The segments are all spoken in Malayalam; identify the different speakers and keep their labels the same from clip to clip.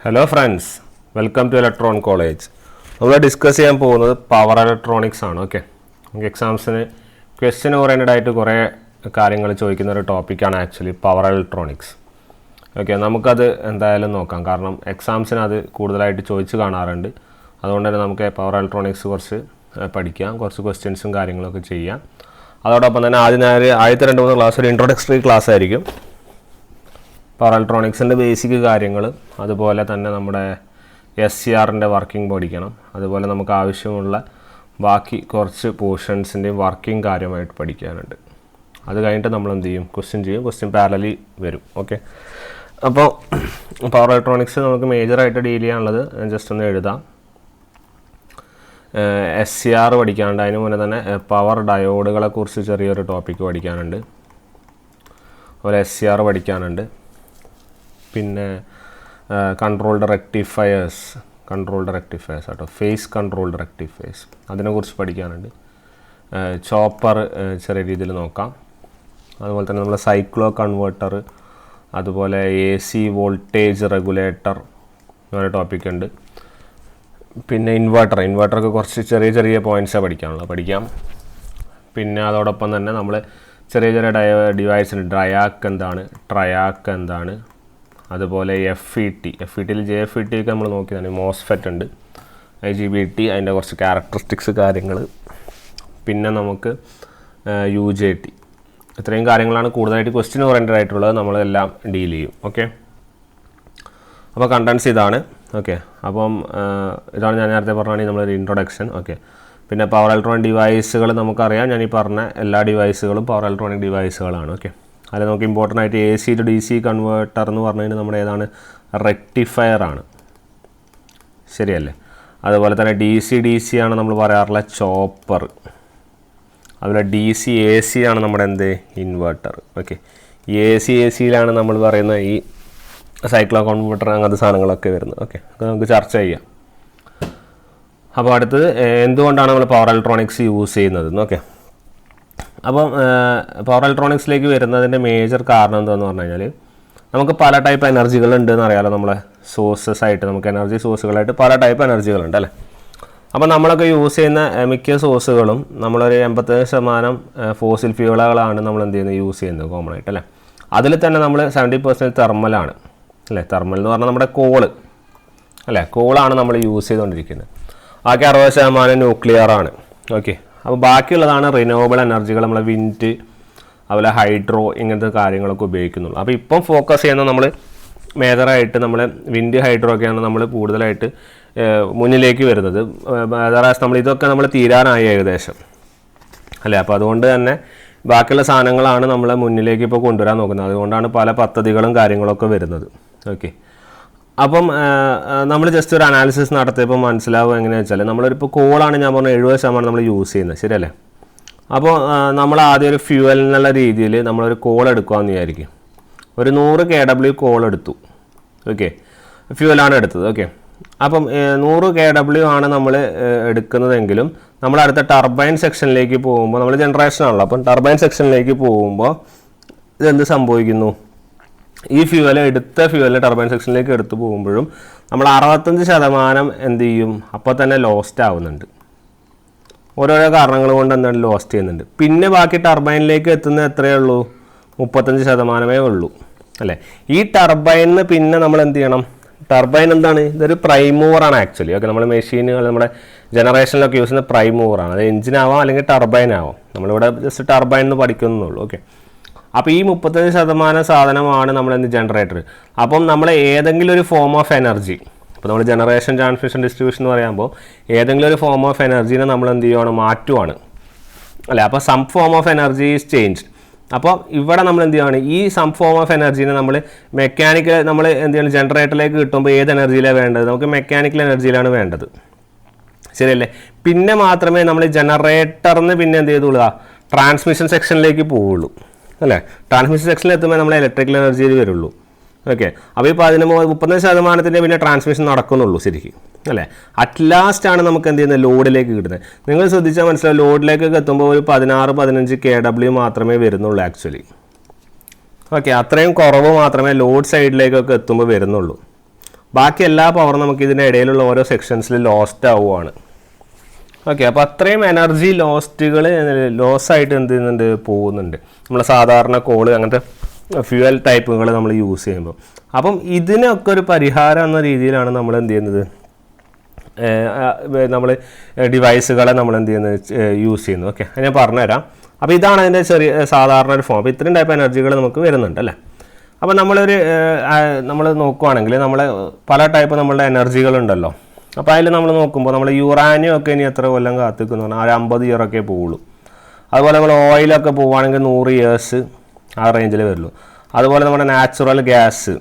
Speaker 1: Hello friends, welcome to electron college. നമ്മൾ ഡിസ്കസ് ചെയ്യാൻ പോകുന്നത് പവർ ഇലക്ട്രോണിക്സ് ആണ്. ഓക്കെ, നമുക്ക് എക്സാംസിന് ക്വസ്റ്റ്യൻ ഓറിയൻറ്റഡ് ആയിട്ട് കുറേ കാര്യങ്ങൾ ചോദിക്കുന്ന ഒരു ടോപ്പിക്കാണ് ആക്ച്വലി പവർ ഇലക്ട്രോണിക്സ്. ഓക്കെ, നമുക്കത് എന്തായാലും നോക്കാം, കാരണം എക്സാംസിന് അത് കൂടുതലായിട്ട് ചോദിച്ച് കാണാറുണ്ട്. അതുകൊണ്ട് തന്നെ നമുക്ക് പവർ ഇലക്ട്രോണിക്സ് കുറച്ച് പഠിക്കാം, കുറച്ച് ക്വസ്റ്റ്യൻസും കാര്യങ്ങളൊക്കെ ചെയ്യാം. അതോടൊപ്പം തന്നെ ആദ്യത്തെ 2-3 ക്ലാസ് ഒരു ഇൻട്രൊഡക്ടറി ക്ലാസ് ആയിരിക്കും. പവർ ഇലക്ട്രോണിക്സിൻ്റെ ബേസിക് കാര്യങ്ങൾ, അതുപോലെ തന്നെ നമ്മുടെ SCRൻ്റെ വർക്കിംഗ് പഠിക്കണം. അതുപോലെ നമുക്ക് ആവശ്യമുള്ള ബാക്കി കുറച്ച് പോർഷൻസിൻ്റെയും വർക്കിംഗ് കാര്യമായിട്ട് പഠിക്കാനുണ്ട്. അത് കഴിഞ്ഞിട്ട് നമ്മൾ എന്ത് ചെയ്യും, ക്വസ്റ്റ്യൻ ചെയ്യും, ക്വസ്റ്റ്യൻ പാരലി വരും. ഓക്കെ, അപ്പോൾ പവർ ഇലക്ട്രോണിക്സ് നമുക്ക് മേജറായിട്ട് ഡീൽ ചെയ്യാനുള്ളത് ജസ്റ്റ് ഒന്ന് എഴുതാം. SCR പഠിക്കാനുണ്ട്. അതിന് മുന്നേ തന്നെ പവർ ഡയോഡുകളെ കുറിച്ച് ചെറിയൊരു ടോപ്പിക്ക് പഠിക്കാനുണ്ട്. അതുപോലെ SCR പഠിക്കാനുണ്ട്. പിന്നെ കൺട്രോൾഡ് റെക്ടിഫയേഴ്സ് കേട്ടോ, ഫേസ് കൺട്രോൾഡ് റെക്ടിഫയേഴ്സ്, അതിനെക്കുറിച്ച് പഠിക്കാനുണ്ട്. ചോപ്പർ ചെറിയ രീതിയിൽ നോക്കാം. അതുപോലെ തന്നെ നമ്മൾ സൈക്ലോ കൺവേർട്ടർ, അതുപോലെ AC വോൾട്ടേജ് റെഗുലേറ്റർ അങ്ങനെ ടോപ്പിക് ഉണ്ട്. പിന്നെ ഇൻവെർട്ടർക്ക് കുറച്ച് ചെറിയ പോയിൻറ്റ്സാണ് പഠിക്കാം. പിന്നെ അതോടൊപ്പം തന്നെ നമ്മൾ ചെറിയ ഡിവൈസ് ഉണ്ട്. ഡയാക്ക് എന്താണ്, ട്രയാക്ക് എന്താണ്, അതുപോലെ FETയിൽ JFET ഒക്കെ നമ്മൾ നോക്കിയതാണ്. മോസ്ഫെറ്റ് ഉണ്ട്, IGBT, അതിൻ്റെ കുറച്ച് ക്യാരക്ടറിസ്റ്റിക്സ് കാര്യങ്ങൾ. പിന്നെ നമുക്ക് UJT, ഇത്രയും കാര്യങ്ങളാണ് കൂടുതലായിട്ട് ക്വസ്റ്റ്യൻ ഓറിയൻറ്റഡ് ആയിട്ടുള്ളത്. നമ്മളെല്ലാം ഡീൽ ചെയ്യും. ഓക്കെ, അപ്പോൾ കണ്ടൻസ് ഇതാണ്. ഓക്കെ, അപ്പം ഇതാണ് ഞാൻ നേരത്തെ പറഞ്ഞാണെങ്കിൽ നമ്മളൊരു ഇൻട്രൊഡക്ഷൻ. ഓക്കെ, പിന്നെ പവർ ഇലക്ട്രോണിക് ഡിവൈസുകൾ നമുക്കറിയാം. ഞാൻ ഈ പറഞ്ഞ എല്ലാ ഡിവൈസുകളും പവർ ഇലക്ട്രോണിക് ഡിവൈസുകളാണ്. ഓക്കെ, അതിൽ നമുക്ക് ഇമ്പോർട്ടൻ്റ് ആയിട്ട് AC to DC കൺവേർട്ടർ എന്ന് പറഞ്ഞു കഴിഞ്ഞാൽ നമ്മുടെ ഏതാണ്, റെക്ടിഫയർ ആണ്, ശരിയല്ലേ. അതുപോലെ തന്നെ DC ആണ് നമ്മൾ പറയാറുള്ള ചോപ്പർ. അതുപോലെ DC AC ആണ് നമ്മുടെ ഇൻവെർട്ടർ. ഓക്കെ, ACയിലാണ് നമ്മൾ പറയുന്ന ഈ സൈക്ലോ കൺവേർട്ടർ, അങ്ങനത്തെ സാധനങ്ങളൊക്കെ വരുന്നത്. ഓക്കെ, അത് നമുക്ക് ചർച്ച ചെയ്യാം. അപ്പോൾ അടുത്തത് എന്തുകൊണ്ടാണ് നമ്മൾ പവർ ഇലക്ട്രോണിക്സ് യൂസ് ചെയ്യുന്നത്. ഓക്കെ, അപ്പം പവർ ഇലക്ട്രോണിക്സിലേക്ക് വരുന്നതിൻ്റെ മേജർ കാരണം എന്താണെന്ന് പറഞ്ഞു കഴിഞ്ഞാൽ, നമുക്ക് പല ടൈപ്പ് എനർജികൾ ഉണ്ടെന്ന് അറിയാമല്ലോ. നമ്മളെ സോഴ്സസ് ആയിട്ട് നമുക്ക് എനർജി സോഴ്സുകളായിട്ട് പല ടൈപ്പ് എനർജികളുണ്ട് അല്ലേ. അപ്പോൾ നമ്മളൊക്കെ യൂസ് ചെയ്യുന്ന മിക്ക സോഴ്സുകളും നമ്മളൊരു 85% ഫോസിൽ ഫ്യൂളുകളാണ് നമ്മൾ യൂസ് ചെയ്യുന്നത് കോമൺ ആയിട്ട് അല്ലേ. അതിൽ തന്നെ നമ്മൾ 70% തെർമലാണ് അല്ലേ. തെർമൽ എന്ന് പറഞ്ഞാൽ നമ്മുടെ കോളാണ് നമ്മൾ യൂസ് ചെയ്തുകൊണ്ടിരിക്കുന്നത്. ബാക്കി 60% ന്യൂക്ലിയർ ആണ്. ഓക്കെ, അപ്പോൾ ബാക്കിയുള്ളതാണ് റിന്യൂവബിൾ എനർജികൾ, നമ്മളെ വിൻഡ്, അതുപോലെ ഹൈഡ്രോ, ഇങ്ങനത്തെ കാര്യങ്ങളൊക്കെ ഉപയോഗിക്കുന്നുള്ളൂ. അപ്പോൾ ഇപ്പം ഫോക്കസ് ചെയ്യുന്നത് നമ്മൾ മേജറായിട്ട് നമ്മൾ വിൻഡ്, ഹൈഡ്രോ ഒക്കെയാണ് നമ്മൾ കൂടുതലായിട്ട് മുന്നിലേക്ക് വരുന്നത്. നമ്മൾ ഇതൊക്കെ നമ്മൾ തീരാനായി ഏകദേശം അല്ലേ. അപ്പോൾ അതുകൊണ്ട് തന്നെ ബാക്കിയുള്ള സാധനങ്ങളാണ് നമ്മൾ മുന്നിലേക്ക് ഇപ്പോൾ കൊണ്ടുവരാൻ നോക്കുന്നത്. അതുകൊണ്ടാണ് പല പദ്ധതികളും കാര്യങ്ങളൊക്കെ വരുന്നത്. ഓക്കെ, അപ്പം നമ്മൾ ജസ്റ്റ് ഒരു അനാലിസിസ് നടത്തിയപ്പോൾ മനസ്സിലാവുക എങ്ങനെയാണെന്ന് വെച്ചാൽ, നമ്മളൊരിപ്പോൾ കോളാണ് ഞാൻ പറഞ്ഞത് 70% നമ്മൾ യൂസ് ചെയ്യുന്നത്, ശരിയല്ലേ. അപ്പോൾ നമ്മൾ ആദ്യം ഒരു ഫ്യൂവൽ എന്നുള്ള രീതിയിൽ നമ്മളൊരു കോൾ എടുക്കുകയെന്ന് വിചാരിക്കും. ഒരു 100 kW കോൾ എടുത്തു. ഓക്കെ, ഫ്യൂവലാണ് എടുത്തത്. ഓക്കെ, അപ്പം 100 kW ആണ് നമ്മൾ എടുക്കുന്നതെങ്കിലും നമ്മൾ അടുത്ത ടർബൈൻ സെക്ഷനിലേക്ക് പോകുമ്പോൾ, നമ്മൾ ജനറേഷൻ ആണല്ലോ, അപ്പം ടർബൈൻ സെക്ഷനിലേക്ക് പോകുമ്പോൾ ഇതെന്ത് സംഭവിക്കുന്നു, ഈ എടുത്ത ഫ്യൂവൽ ടർബൈൻ സെക്ഷനിലേക്ക് എടുത്തു പോകുമ്പോഴും നമ്മൾ 65% എന്ത് ചെയ്യും, അപ്പോൾ തന്നെ ലോസ്റ്റ് ആവുന്നുണ്ട്. ഓരോരോ കാരണങ്ങൾ കൊണ്ട് എന്താണ് ലോസ്റ്റ് ചെയ്യുന്നുണ്ട്. പിന്നെ ബാക്കി ടർബൈനിലേക്ക് എത്തുന്നത് എത്രയേ ഉള്ളൂ, 35% ഉള്ളൂ അല്ലേ. ഈ ടർബൈനിന് പിന്നെ നമ്മൾ എന്ത് ചെയ്യണം, ടർബൈൻ എന്താണ്, ഇതൊരു പ്രൈം മൂവറാണ് ആക്ച്വലി. ഓക്കെ, നമ്മൾ മെഷീനുകൾ നമ്മുടെ ജനറേഷനിലൊക്കെ യൂസ് ചെയ്യുന്ന പ്രൈം മൂവറാണ്. അത് എഞ്ചിനാവാം അല്ലെങ്കിൽ ടർബൈൻ ആവാം. നമ്മളിവിടെ ജസ്റ്റ് ടർബൈൻ എന്ന് പഠിക്കുന്നുള്ളൂ. ഓക്കെ, അപ്പോൾ ഈ 35% സാധനമാണ് നമ്മൾ ജനറേറ്റർ. അപ്പം നമ്മൾ ഏതെങ്കിലും ഒരു ഫോം ഓഫ് എനർജി, ഇപ്പോൾ നമ്മൾ ജനറേഷൻ, ട്രാൻസ്മിഷൻ, ഡിസ്ട്രിബ്യൂഷൻ എന്ന് പറയുമ്പോൾ ഏതെങ്കിലും ഒരു ഫോം ഓഫ് എനർജീനെ നമ്മൾ എന്ത് ചെയ്യുകയാണ്, മാറ്റുവാണ് അല്ലേ. അപ്പോൾ some form of energy is changed. അപ്പോൾ ഇവിടെ നമ്മൾ എന്ത് ചെയ്യുകയാണ്, ഈ സം ഫോം ഓഫ് എനർജീനെ നമ്മൾ മെക്കാനിക്കൽ, നമ്മൾ എന്ത് ചെയ്യണം, ജനറേറ്ററിലേക്ക് കിട്ടുമ്പോൾ ഏത് എനർജിയിലാണ് വേണ്ടത്, നമുക്ക് മെക്കാനിക്കൽ എനർജിയിലാണ് വേണ്ടത്, ശരിയല്ലേ. പിന്നെ മാത്രമേ നമ്മൾ ജനറേറ്ററിന് പിന്നെ എന്ത് ചെയ്തുള്ളൂ, ട്രാൻസ്മിഷൻ സെക്ഷനിലേക്ക് പോവുള്ളൂ അല്ലേ. ട്രാൻസ്മിഷൻ സെക്ഷനിൽ എത്തുമ്പോൾ നമ്മൾ ഇലക്ട്രിക്കൽ എനർജിയിൽ വരുള്ളൂ. ഓക്കെ, അപ്പോൾ ഇപ്പോൾ 30% പിന്നെ ട്രാൻസ്മിഷൻ നടക്കുന്നുള്ളൂ ശരിക്കും അല്ലേ. അറ്റ് ലാസ്റ്റ് ആണ് നമുക്ക് എന്ത് ചെയ്യുന്നത്, ലോഡിലേക്ക് കിട്ടുന്നത്. നിങ്ങൾ ശ്രദ്ധിച്ചാൽ മനസ്സിലാവും, ലോഡിലേക്കൊക്കെ എത്തുമ്പോൾ ഒരു 16-15 kW മാത്രമേ വരുന്നുള്ളൂ ആക്ച്വലി. ഓക്കെ, അത്രയും കുറവ് മാത്രമേ ലോഡ് സൈഡിലേക്കൊക്കെ എത്തുമ്പോൾ വരുന്നുള്ളൂ. ബാക്കി എല്ലാ പവറും നമുക്ക് ഇതിൻ്റെ ഇടയിലുള്ള ഓരോ സെക്ഷൻസിൽ ലോസ്റ്റ് ആവുകയാണ്. ഓക്കെ, അപ്പോൾ അത്രയും എനർജി ലോസായിട്ട് എന്ത് ചെയ്യുന്നുണ്ട്, പോകുന്നുണ്ട് നമ്മൾ സാധാരണ കോള് അങ്ങനത്തെ ഫ്യൂവൽ ടൈപ്പുകൾ നമ്മൾ യൂസ് ചെയ്യുമ്പോൾ. അപ്പം ഇതിനൊക്കെ ഒരു പരിഹാരം എന്ന രീതിയിലാണ് നമ്മൾ എന്ത് ചെയ്യുന്നത്, നമ്മൾ ഡിവൈസുകളെ നമ്മൾ എന്ത് ചെയ്യുന്നത്, യൂസ് ചെയ്യുന്നത്. ഓക്കെ, അത് ഞാൻ പറഞ്ഞുതരാം. അപ്പോൾ ഇതാണ് അതിൻ്റെ ചെറിയ സാധാരണ ഒരു ഫോം. അപ്പോൾ ഇത്രയും ടൈപ്പ് എനർജികൾ നമുക്ക് വരുന്നുണ്ട് അല്ലേ. അപ്പോൾ നമ്മൾ നോക്കുവാണെങ്കിൽ നമ്മൾ പല ടൈപ്പ് നമ്മളുടെ എനർജികളുണ്ടല്ലോ. അപ്പോൾ അതിൽ നമ്മൾ നോക്കുമ്പോൾ നമ്മൾ യുറാനിയം ഒക്കെ ഇനി എത്ര കൊല്ലം കാത്തിക്കുന്നു പറഞ്ഞാൽ ഒരു 50 ഇയറൊക്കെ പോവുള്ളൂ. അതുപോലെ നമ്മൾ ഓയിലൊക്കെ പോവുകയാണെങ്കിൽ 100 ഇയേഴ്സ് ആ റേഞ്ചിൽ വരുള്ളൂ. അതുപോലെ നമ്മുടെ നാച്ചുറൽ ഗ്യാസ്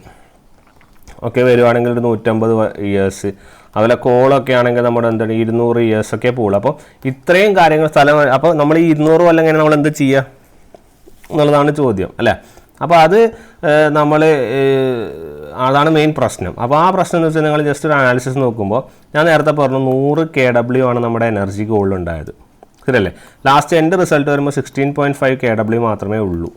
Speaker 1: ഒക്കെ വരുവാണെങ്കിൽ ഒരു 150 ഇയേഴ്സ്. അതുപോലെ കോളൊക്കെ ആണെങ്കിൽ നമ്മുടെ എന്താണ് 200 ഇയേഴ്സൊക്കെ പോകുള്ളൂ. അപ്പോൾ ഇത്രയും കാര്യങ്ങൾ അപ്പോൾ നമ്മൾ ഈ 200 കൊല്ലം എങ്ങനെ നമ്മൾ എന്ത് ചെയ്യുക എന്നുള്ളതാണ് ചോദ്യം അല്ലേ. അപ്പോൾ അത് അതാണ് മെയിൻ പ്രശ്നം. അപ്പോൾ ആ പ്രശ്നം എന്ന് വെച്ചാൽ നിങ്ങൾ ജസ്റ്റ് ഒരു അനാലിസിസ് നോക്കുമ്പോൾ ഞാൻ നേരത്തെ പറഞ്ഞു 100 kW ആണ് നമ്മുടെ എനർജി ഗോളിലുണ്ടായത്, ശരിയല്ലേ. ലാസ്റ്റ് എൻ്റെ റിസൾട്ട് വരുമ്പോൾ 16.5 kW മാത്രമേ ഉള്ളൂ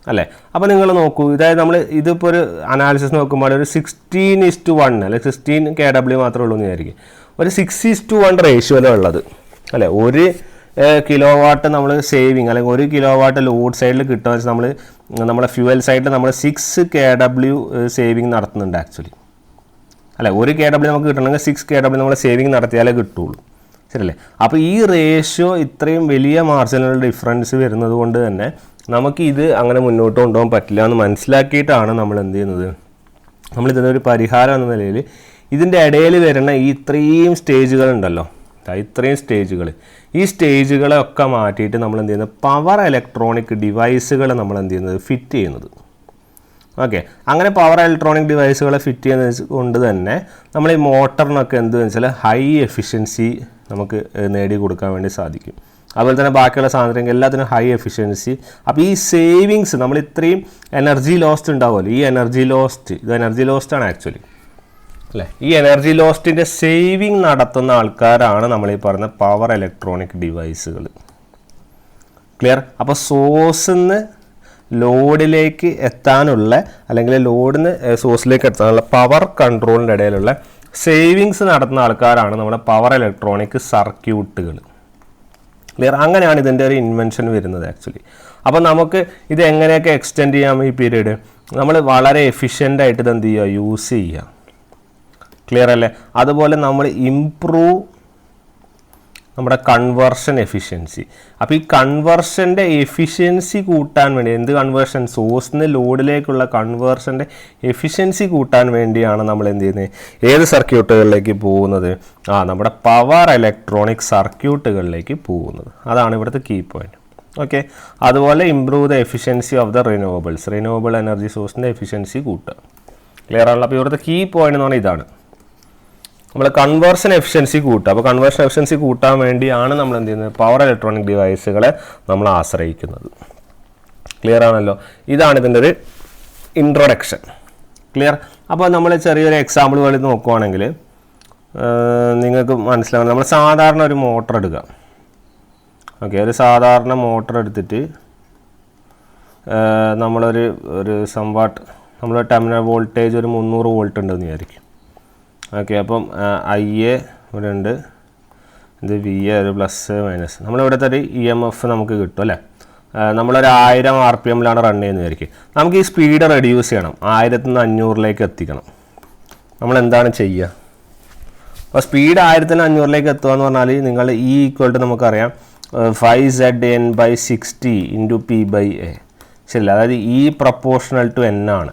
Speaker 1: അല്ലേ. അപ്പോൾ നിങ്ങൾ നോക്കൂ, നമ്മൾ ഇതിപ്പോൾ ഒരു അനാലിസിസ് നോക്കുമ്പോൾ ഒരു 16:1 അല്ലെങ്കിൽ 16 kW മാത്രമേ ഉള്ളൂ എന്ന് വിചാരിക്കും. ഒരു 6:1 റേഷ്യോയിലുള്ളത് അല്ലേ. 1 കിലോവാട്ട് നമ്മൾ സേവിങ് അല്ലെങ്കിൽ 1 കിലോവാട്ട് ലോഡ് സൈഡിൽ കിട്ടുക വെച്ചാൽ നമ്മുടെ ഫ്യൂവൽ സൈഡിൽ നമ്മൾ 6 kW സേവിങ് നടത്തുന്നുണ്ട് ആക്ച്വലി അല്ലേ. 1 kW നമുക്ക് കിട്ടണമെങ്കിൽ 6 kW നമ്മൾ സേവിങ് നടത്തിയാലേ കിട്ടുള്ളൂ, ശരിയല്ലേ. അപ്പോൾ ഈ റേഷ്യോ ഇത്രയും വലിയ മാർജിനൽ ഡിഫറൻസ് വരുന്നത് കൊണ്ട് തന്നെ നമുക്ക് ഇത് അങ്ങനെ മുന്നോട്ട് കൊണ്ടുപോകാൻ പറ്റില്ല എന്ന് മനസ്സിലാക്കിയിട്ടാണ് നമ്മൾ എന്ത് ചെയ്യുന്നത്, നമ്മളിതിനൊരു പരിഹാരം എന്ന നിലയിൽ ഇതിൻ്റെ ഇടയിൽ വരുന്ന ഈ ഇത്രയും സ്റ്റേജുകളുണ്ടല്ലോ, ഇത്രയും സ്റ്റേജുകൾ, ഈ സ്റ്റേജുകളൊക്കെ മാറ്റിയിട്ട് നമ്മൾ എന്ത് ചെയ്യുന്നത്, പവർ ഇലക്ട്രോണിക് ഡിവൈസുകൾ നമ്മൾ എന്ത് ചെയ്യുന്നത്, ഫിറ്റ് ചെയ്യുന്നത്. ഓക്കെ, അങ്ങനെ പവർ ഇലക്ട്രോണിക് ഡിവൈസുകളെ ഫിറ്റ് ചെയ്യുന്നത് കൊണ്ട് തന്നെ നമ്മൾ ഈ മോട്ടറിനൊക്കെ എന്തെന്ന് വെച്ചാൽ ഹൈ എഫിഷ്യൻസി നമുക്ക് നേടി കൊടുക്കാൻ വേണ്ടി സാധിക്കും. അതുപോലെ തന്നെ ബാക്കിയുള്ള സാധനങ്ങൾ എല്ലാത്തിനും ഹൈ എഫിഷ്യൻസി. അപ്പോൾ ഈ സേവിങ്സ് നമ്മൾ ഇത്രയും എനർജി ലോസ്റ്റ് ഉണ്ടാവുമല്ലോ, ഈ എനർജി ലോസ്റ്റാണ് ആക്ച്വലി അല്ലേ. ഈ എനർജി ലോസ്റ്റിൻ്റെ സേവിങ് നടത്തുന്ന ആൾക്കാരാണ് നമ്മൾ ഈ പറഞ്ഞ പവർ ഇലക്ട്രോണിക് ഡിവൈസുകൾ. ക്ലിയർ? അപ്പോൾ സോഴ്സിൽ നിന്ന് ലോഡിലേക്ക് എത്താനുള്ള അല്ലെങ്കിൽ ലോഡിന് സോഴ്സിലേക്ക് എത്താനുള്ള പവർ കൺട്രോളിൻ്റെ ഇടയിലുള്ള സേവിങ്സ് നടത്തുന്ന ആൾക്കാരാണ് നമ്മുടെ പവർ ഇലക്ട്രോണിക് സർക്യൂട്ടുകൾ. ക്ലിയർ? അങ്ങനെയാണ് ഇതിൻ്റെ ഒരു ഇൻവെൻഷൻ വരുന്നത് ആക്ച്വലി. അപ്പോൾ നമുക്ക് ഇത് എങ്ങനെയൊക്കെ എക്സ്റ്റെൻഡ് ചെയ്യാം ഈ പീരീഡ്, നമ്മൾ വളരെ എഫിഷ്യൻ്റായിട്ട് ഇത് എന്ത് ചെയ്യുക, യൂസ് ചെയ്യുക. ക്ലിയർ അല്ലേ? അതുപോലെ നമ്മൾ ഇംപ്രൂവ് നമ്മുടെ കൺവേർഷൻ എഫിഷ്യൻസി. അപ്പോൾ ഈ കൺവേർഷൻ്റെ എഫിഷ്യൻസി കൂട്ടാൻ വേണ്ടി, എന്ത് കൺവേർഷൻ, സോഴ്സിൽ നിന്ന് ലോഡിലേക്കുള്ള കൺവേർഷൻ്റെ എഫിഷ്യൻസി കൂട്ടാൻ വേണ്ടിയാണ് നമ്മൾ എന്ത് ചെയ്യുന്നത്, ഏത് സർക്യൂട്ടുകളിലേക്ക് പോകുന്നത്, നമ്മുടെ പവർ ഇലക്ട്രോണിക് സർക്യൂട്ടുകളിലേക്ക് പോകുന്നത്. അതാണ് ഇവിടുത്തെ കീ പോയിന്റ്. ഓക്കെ, അതുപോലെ improve the efficiency of the renewable energy സോഴ്സിൻ്റെ എഫിഷ്യൻസി കൂട്ടുക. ക്ലിയർ ആണല്ലോ? അപ്പോൾ ഇവിടുത്തെ കീ പോയിന്റ് എന്ന് പറഞ്ഞാൽ ഇതാണ്, നമ്മൾ കൺവേർഷൻ എഫിഷ്യൻസി കൂട്ടുക. അപ്പോൾ കൺവേർഷൻ എഫിഷ്യൻസി കൂട്ടാൻ വേണ്ടിയാണ് നമ്മൾ എന്ത് ചെയ്യുന്നത്, പവർ ഇലക്ട്രോണിക് ഡിവൈസുകളെ നമ്മൾ ആശ്രയിക്കുന്നത്. ക്ലിയർ ആണല്ലോ? ഇതാണ് ഇതിൻ്റെ ഒരു ഇൻട്രൊഡക്ഷൻ. ക്ലിയർ? അപ്പോൾ നമ്മൾ ചെറിയൊരു എക്സാമ്പിൾ പോലെ നോക്കുവാണെങ്കിൽ നിങ്ങൾക്ക് മനസ്സിലാവും. നമ്മൾ സാധാരണ ഒരു മോട്ടർ എടുക്കുക. ഓക്കെ, ഒരു സാധാരണ മോട്ടർ എടുത്തിട്ട് നമ്മളൊരു സംവാട്ട് നമ്മൾ ടെർമിനൽ വോൾട്ടേജ് ഒരു 300 വോൾട്ട് ഉണ്ടെന്ന് വിചാരിക്കും. ഓക്കെ, അപ്പം IA ഇവിടെ ഉണ്ട്, ഇത് VA ഒരു പ്ലസ് മൈനസ്. നമ്മളിവിടുത്തെ ഒരു EMF നമുക്ക് കിട്ടും അല്ലേ. നമ്മളൊരു 1000 RPM-ലാണ് റൺ ചെയ്യുന്നത് വിചാരിക്കും. നമുക്ക് ഈ സ്പീഡ് റെഡ്യൂസ് ചെയ്യണം, 1000-500 എത്തിക്കണം. നമ്മൾ എന്താണ് ചെയ്യുക? അപ്പോൾ സ്പീഡ് 1000-500 എത്തുക എന്ന് പറഞ്ഞാൽ നിങ്ങൾ E നമുക്കറിയാം 5ZN/60 × P/A, ശരിയല്ല. അതായത് E പ്രപ്പോർഷണൽ ടു N ആണ്.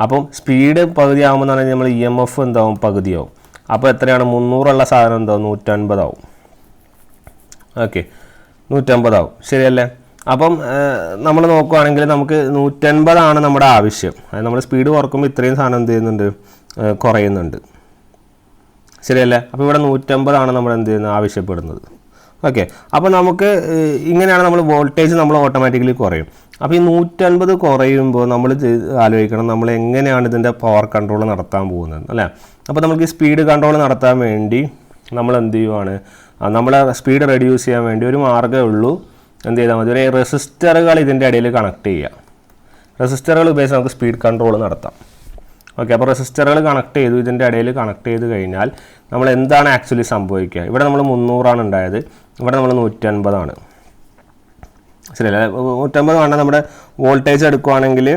Speaker 1: അപ്പം സ്പീഡ് പകുതി ആകുമ്പോൾ എന്ന് പറഞ്ഞാൽ നമ്മൾ EMF എന്താവും, പകുതിയാവും. അപ്പോൾ എത്രയാണ്, 300 ഉള്ള സാധനം എന്താവും, 150 ആവും. ഓക്കെ, 150 ആവും, ശരിയല്ലേ. അപ്പം നമ്മൾ നോക്കുകയാണെങ്കിൽ നമുക്ക് 150 നമ്മുടെ ആവശ്യം. അതായത് നമ്മൾ സ്പീഡ് കുറക്കുമ്പോൾ ഇത്രയും സാധനം എന്ത് ചെയ്യുന്നുണ്ട്, കുറയുന്നുണ്ട്, ശരിയല്ലേ. അപ്പോൾ ഇവിടെ 150 നമ്മൾ എന്ത് ചെയ്യുന്നത്, ആവശ്യപ്പെടുന്നത്. ഓക്കെ, അപ്പോൾ നമുക്ക് ഇങ്ങനെയാണ് നമ്മൾ വോൾട്ടേജ് നമ്മൾ ഓട്ടോമാറ്റിക്കലി കുറയും. അപ്പോൾ ഈ 150 കുറയുമ്പോൾ നമ്മൾ ആലോചിക്കണം നമ്മൾ എങ്ങനെയാണ് ഇതിൻ്റെ പവർ കൺട്രോൾ നടത്താൻ പോകുന്നത് അല്ലേ. അപ്പോൾ നമുക്ക് ഈ സ്പീഡ് കൺട്രോൾ നടത്താൻ വേണ്ടി നമ്മൾ എന്ത് ചെയ്യുവാണ്, നമ്മളെ സ്പീഡ് റെഡ്യൂസ് ചെയ്യാൻ വേണ്ടി ഒരു മാർഗ്ഗമേ ഉള്ളൂ. എന്ത് ചെയ്താൽ മതി, ഒരു റെസിസ്റ്ററുകൾ ഇതിൻ്റെ ഇടയിൽ കണക്ട് ചെയ്യുക. റെസിസ്റ്ററുകൾ ഉപയോഗിച്ച് നമുക്ക് സ്പീഡ് കൺട്രോൾ നടത്താം. ഓക്കെ, അപ്പോൾ റെസിസ്റ്ററുകൾ കണക്ട് ചെയ്തു, ഇതിൻ്റെ ഇടയിൽ കണക്ട് ചെയ്ത് കഴിഞ്ഞാൽ നമ്മൾ എന്താണ് ആക്ച്വലി സംഭവിക്കുക? ഇവിടെ നമ്മൾ 300 ഉണ്ടായത്, ഇവിടെ നമ്മൾ 150. ശരിയല്ലേ? 150 വേണ്ട നമ്മുടെ വോൾട്ടേജ് എടുക്കുകയാണെങ്കിൽ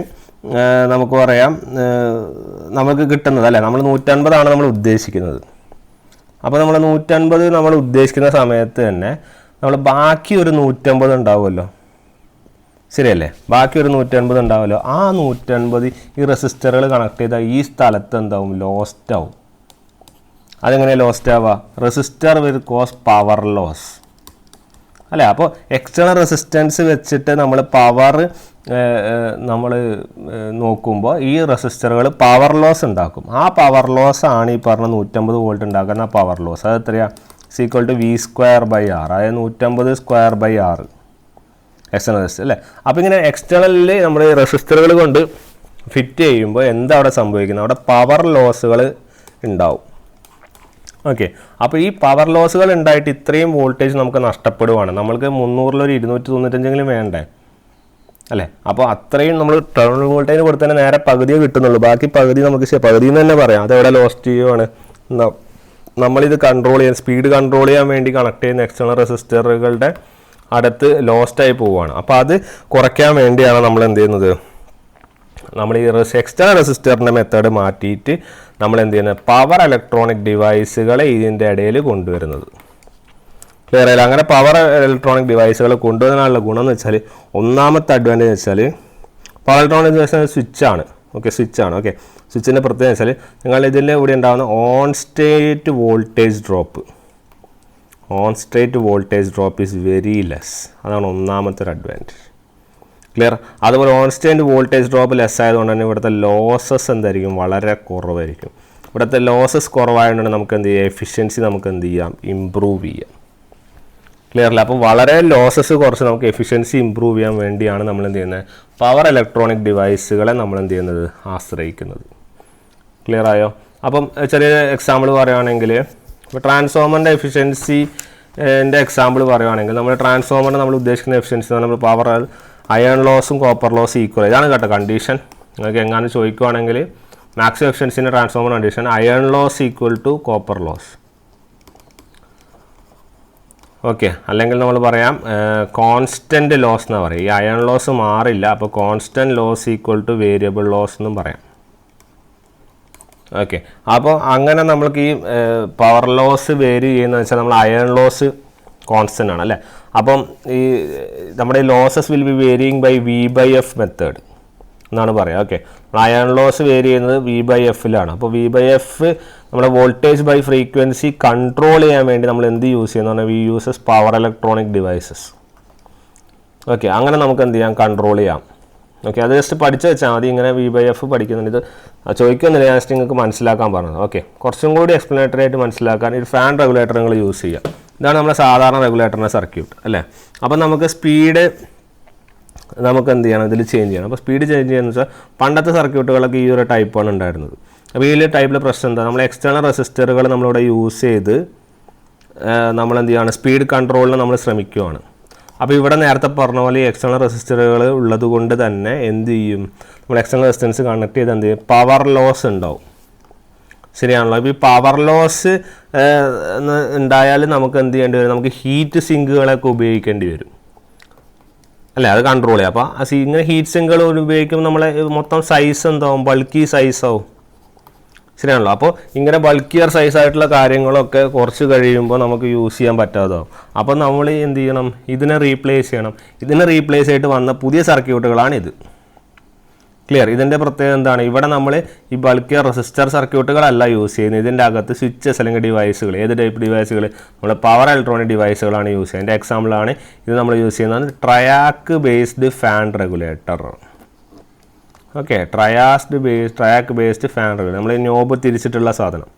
Speaker 1: നമുക്ക് പറയാം നമുക്ക് കിട്ടുന്നത് അല്ലേ, നമ്മൾ 150 നമ്മൾ ഉദ്ദേശിക്കുന്നത്. അപ്പോൾ നമ്മൾ 150 നമ്മൾ ഉദ്ദേശിക്കുന്ന സമയത്ത് തന്നെ നമ്മൾ ബാക്കി ഒരു 150 ഉണ്ടാവുമല്ലോ, ശരിയല്ലേ? ബാക്കി ഒരു 150 ഉണ്ടാവുമല്ലോ. ആ 150 ഈ റെസിസ്റ്ററുകൾ കണക്ട് ചെയ്താൽ ഈ സ്ഥലത്ത് എന്താവും? ലോസ്റ്റ് ആവും. അതെങ്ങനെയാണ് ലോസ്റ്റ് ആവുക? Resistor will cause power loss അല്ലേ? അപ്പോൾ എക്സ്റ്റേണൽ റെസിസ്റ്റൻസ് വെച്ചിട്ട് നമ്മൾ പവർ നമ്മൾ നോക്കുമ്പോൾ ഈ റെസിസ്റ്ററുകൾ പവർ ലോസ് ഉണ്ടാക്കും. ആ പവർ ലോസ് ആണ് ഈ പറഞ്ഞ 150 വോൾട്ട് ഉണ്ടാക്കുന്ന പവർ ലോസ്. അത് എത്രയാണ്? =V²/R, അതായത് 150²/R എക്സ്റ്റേണൽ റെസിസ്റ്റർ അല്ലേ? അപ്പോൾ ഇങ്ങനെ എക്സ്റ്റേണലിൽ നമ്മൾ റെസിസ്റ്ററുകൾ കൊണ്ട് ഫിറ്റ് ചെയ്യുമ്പോൾ എന്താ അവിടെ സംഭവിക്കുന്നത്? അവിടെ പവർ ലോസുകൾ ഉണ്ടാവും. ഓക്കെ, അപ്പോൾ ഈ പവർ ലോസുകൾ ഉണ്ടായിട്ട് ഇത്രയും വോൾട്ടേജ് നമുക്ക് നഷ്ടപ്പെടുവാണ്. നമ്മൾക്ക് 300 ഒരു 295 വേണ്ടേ അല്ലേ? അപ്പോൾ അത്രയും നമ്മൾ ടെർമിനൽ വോൾട്ടേജ് കൊടുത്ത് തന്നെ നേരെ പകുതിയെ കിട്ടുന്നുള്ളൂ. ബാക്കി പകുതി നമുക്ക് പകുതി എന്ന് തന്നെ പറയാം. അതെവിടെ ലോസ്റ്റ് ചെയ്യുവാണ്? നമ്മളിത് കൺട്രോൾ ചെയ്യാൻ, സ്പീഡ് കൺട്രോൾ ചെയ്യാൻ വേണ്ടി കണക്ട് ചെയ്യുന്ന എക്സ്റ്റേണൽ റെസിസ്റ്ററുകളുടെ അടുത്ത് ലോസ്റ്റായി പോവുകയാണ്. അപ്പോൾ അത് കുറയ്ക്കാൻ വേണ്ടിയാണ് നമ്മൾ എന്ത് ചെയ്യുന്നത്? നമ്മൾ ഈ എക്സ്റ്റേണൽ റെസിസ്റ്ററിൻ്റെ മെത്തേഡ് മാറ്റിയിട്ട് നമ്മൾ എന്ത് ചെയ്യുന്നത്? പവർ ഇലക്ട്രോണിക് ഡിവൈസുകളെ ഇതിൻ്റെ ഇടയിൽ കൊണ്ടുവരുന്നത്. ക്ലിയർ ആയില്ല? അങ്ങനെ പവർ ഇലക്ട്രോണിക് ഡിവൈസുകൾ കൊണ്ടുവരാനുള്ള ഗുണം എന്ന് വെച്ചാൽ, ഒന്നാമത്തെ അഡ്വാൻറ്റേജ് വെച്ചാൽ പവർ ഇലക്ട്രോണിക് ഡിവൈസ് സ്വിച്ചാണ്. ഓക്കെ, സ്വിച്ചാണ്. ഓക്കെ, സ്വിച്ചിൻ്റെ പ്രത്യേകത വെച്ചാൽ നിങ്ങൾ ഇതിൻ്റെ കൂടെ ഉണ്ടാകുന്ന on state voltage drop is very less. അതാണ് ഒന്നാമത്തെ ഒരു അഡ്വാൻറ്റേജ്. ക്ലിയർ? അതുപോലെ on state voltage drop less ആയതുകൊണ്ട് തന്നെ ഇവിടുത്തെ ലോസസ് എന്തായിരിക്കും? വളരെ കുറവായിരിക്കും. ഇവിടുത്തെ ലോസസ് കുറവായതുകൊണ്ട് നമുക്ക് എന്ത് ചെയ്യാം? എഫിഷ്യൻസി നമുക്ക് എന്ത് ചെയ്യാം? ഇമ്പ്രൂവ് ചെയ്യാം. ക്ലിയറല്ല? അപ്പോൾ വളരെ ലോസസ് കുറച്ച് നമുക്ക് എഫിഷ്യൻസി ഇമ്പ്രൂവ് ചെയ്യാൻ വേണ്ടിയാണ് നമ്മൾ എന്ത് ചെയ്യുന്നത്? പവർ ഇലക്ട്രോണിക് ഡിവൈസുകളെ നമ്മൾ എന്ത് ചെയ്യുന്നത്? ആശ്രയിക്കുന്നത്. ക്ലിയർ ആയോ? അപ്പം ചെറിയ എക്സാമ്പിൾ പറയുകയാണെങ്കിൽ, ഇപ്പോൾ ട്രാൻസ്ഫോമറിൻ്റെ എഫിഷ്യൻസിൻ്റെ എക്സാമ്പിൾ പറയുകയാണെങ്കിൽ, നമ്മൾ ട്രാൻസ്ഫോമറിന് നമ്മൾ ഉദ്ദേശിക്കുന്ന എഫിഷ്യൻസി എന്ന് പറഞ്ഞാൽ പവർ അയൺ ലോസും കോപ്പർ ലോസും ഈക്വൽ. ഇതാണ് കേട്ടോ കണ്ടീഷൻ. നിങ്ങൾക്ക് എങ്ങാനും ചോദിക്കുകയാണെങ്കിൽ മാക്സിമം എഫിഷ്യൻസിൻ്റെ transformer condition iron loss equal to copper loss. Okay, അല്ലെങ്കിൽ നമ്മൾ പറയാം കോൺസ്റ്റൻറ്റ് ലോസ് എന്ന് പറയും. ഈ അയൺ ലോസ് മാറില്ല, അപ്പോൾ constant loss equal to variable loss എന്നും പറയാം. ഓക്കെ, അപ്പോൾ അങ്ങനെ നമ്മൾക്ക് ഈ പവർ ലോസ് വേരി ചെയ്യുന്നതെന്ന് വെച്ചാൽ നമ്മൾ അയൺ ലോസ് കോൺസ്റ്റൻ്റ് ആണ് അല്ലേ? അപ്പം ഈ നമ്മുടെ losses will be varying by V/F method എന്നാണ് പറയുക. ഓക്കെ, അയൺ ലോസ് വേരി ചെയ്യുന്നത് V/F-ലാണ്. അപ്പോൾ V/F നമ്മുടെ വോൾട്ടേജ് ബൈ ഫ്രീക്വൻസി കൺട്രോൾ ചെയ്യാൻ വേണ്ടി നമ്മൾ എന്ത് യൂസ് ചെയ്യുന്നതാണ്? We uses power electronic devices. Okay, അങ്ങനെ നമുക്ക് എന്ത് ചെയ്യാം? കൺട്രോൾ ചെയ്യാം. ഓക്കെ, അത് ജസ്റ്റ് പഠിച്ച് വെച്ചാൽ മതി. ഇങ്ങനെ V/F പഠിക്കുന്നുണ്ട്, ഇത് ചോദിക്കുന്നില്ല, ജസ്റ്റ് നിങ്ങൾക്ക് മനസ്സിലാക്കാൻ പറഞ്ഞത്. ഓക്കെ, കുറച്ചും കൂടി എക്സ്പ്ലനേറ്ററി ആയിട്ട് മനസ്സിലാക്കാൻ ഒരു ഫാൻ റെഗുലേറ്റർ നിങ്ങൾ യൂസ് ചെയ്യുക. ഇതാണ് നമ്മുടെ സാധാരണ റെഗുലേറ്ററിൻ്റെ സർക്യൂട്ട് അല്ലേ? അപ്പം നമുക്ക് സ്പീഡ് നമുക്ക് എന്ത് ചെയ്യണം? ഇതിൽ ചേഞ്ച് ചെയ്യണം. അപ്പോൾ സ്പീഡ് ചേഞ്ച് ചെയ്യുന്നത് വെച്ചാൽ പണ്ടത്തെ സർക്യൂട്ടുകളൊക്കെ ഈ ഒരു ടൈപ്പാണ് ഉണ്ടായിരുന്നത്. അപ്പോൾ ഈ ടൈപ്പിലെ പ്രശ്നം എന്താ? നമ്മൾ എക്സ്റ്റേണൽ റെസിസ്റ്ററുകൾ നമ്മളിവിടെ യൂസ് ചെയ്ത് നമ്മളെന്ത് ചെയ്യുകയാണ്? സ്പീഡ് കൺട്രോളിന് നമ്മൾ ശ്രമിക്കുകയാണ്. അപ്പോൾ ഇവിടെ നേരത്തെ പറഞ്ഞ പോലെ ഈ എക്സ്റ്റേണൽ റെസിസ്റ്ററുകൾ ഉള്ളത് കൊണ്ട് തന്നെ എന്ത് ചെയ്യും? നമ്മൾ എക്സ്റ്റേണൽ റെസിസ്റ്റൻസ് കണക്ട് ചെയ്ത് എന്ത് ചെയ്യും? പവർ ലോസ് ഉണ്ടാവും. ശരിയാണല്ലോ? അപ്പോൾ ഈ പവർ ലോസ് ഉണ്ടായാൽ നമുക്ക് എന്ത് ചെയ്യേണ്ടി വരും? നമുക്ക് ഹീറ്റ് സിങ്കുകളൊക്കെ ഉപയോഗിക്കേണ്ടി വരും അല്ലേ? അത് കൺട്രോൾ ചെയ്യാം. അപ്പോൾ ഇങ്ങനെ ഹീറ്റ് സിങ്കുകൾ ഉപയോഗിക്കുമ്പോൾ നമ്മളെ മൊത്തം സൈസ് എന്താവും? ബൾക്കി സൈസാവും. ശരിയാണല്ലോ? അപ്പോൾ ഇങ്ങനെ ബൾക്കിയർ സൈസായിട്ടുള്ള കാര്യങ്ങളൊക്കെ കുറച്ച് കഴിയുമ്പോൾ നമുക്ക് യൂസ് ചെയ്യാൻ പറ്റാതാവും. അപ്പോൾ നമ്മൾ എന്ത് ചെയ്യണം? ഇതിനെ റീപ്ലേസ് ചെയ്യണം. ഇതിനെ റീപ്ലേസ് ആയിട്ട് വന്ന പുതിയ സർക്യൂട്ടുകളാണിത്. ക്ലിയർ? ഇതിൻ്റെ പ്രത്യേകത എന്താണ്? ഇവിടെ നമ്മൾ ഈ ബൾക്കിയർ റെസിസ്റ്റർ സർക്യൂട്ടുകളല്ല യൂസ് ചെയ്യുന്നത്. ഇതിൻ്റെ അകത്ത് സ്വിച്ചസ് അല്ലെങ്കിൽ ഡിവൈസുകൾ, ഏത് ടൈപ്പ് ഡിവൈസുകൾ? നമ്മൾ പവർ ഇലക്ട്രോണിക് ഡിവൈസുകളാണ് യൂസ് ചെയ്യുന്നത്. എൻ്റെ എക്സാമ്പിളാണ് ഇത്. നമ്മൾ യൂസ് ചെയ്യുന്നത് TRIAC based fan regulator. Okay, TRIAC based fan regulator. നമ്മൾ നോബ് തിരിച്ചിട്ടുള്ള സാധനം.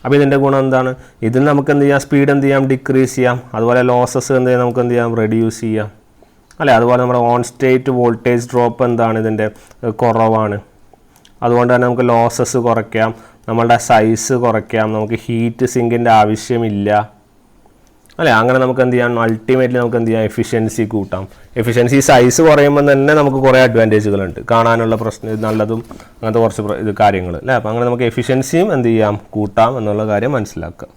Speaker 1: അപ്പോൾ ഇതിൻ്റെ ഗുണം എന്താണ്? ഇതിൽ നമുക്ക് എന്ത് ചെയ്യാം? സ്പീഡ് എന്ത് ചെയ്യാം? ഡിക്രീസ് ചെയ്യാം. അതുപോലെ ലോസസ് എന്ത് ചെയ്യാം? നമുക്ക് എന്ത് ചെയ്യാം? റെഡ്യൂസ് ചെയ്യാം അല്ലേ? അതുപോലെ നമ്മുടെ ഓൺ സ്റ്റേറ്റ് വോൾട്ടേജ് ഡ്രോപ്പ് എന്താണ്? ഇതിൻ്റെ കുറവാണ്. അതുകൊണ്ട് തന്നെ നമുക്ക് ലോസസ് കുറയ്ക്കാം, നമ്മളുടെ സൈസ് കുറയ്ക്കാം, നമുക്ക് ഹീറ്റ് സിങ്കിൻ്റെ ആവശ്യമില്ല അല്ലേ? അങ്ങനെ നമുക്ക് എന്ത് ചെയ്യാം, അൾട്ടിമേറ്റ്ലി നമുക്ക് എന്ത് ചെയ്യാം, എഫിഷ്യൻസി കൂട്ടാം. എഫിഷ്യൻസി സൈസ് കുറയുമ്പോൾ തന്നെ നമുക്ക് കുറേ അഡ്വാൻറ്റേജുകളുണ്ട്, കാണാനുള്ള പ്രശ്നം നല്ലതും അങ്ങനത്തെ കുറച്ച് ഇത് കാര്യങ്ങൾ അല്ലേ. അപ്പോൾ അങ്ങനെ നമുക്ക് എഫിഷ്യൻസിയും എന്ത് ചെയ്യാം, കൂട്ടാം എന്നുള്ള കാര്യം മനസ്സിലാക്കുക.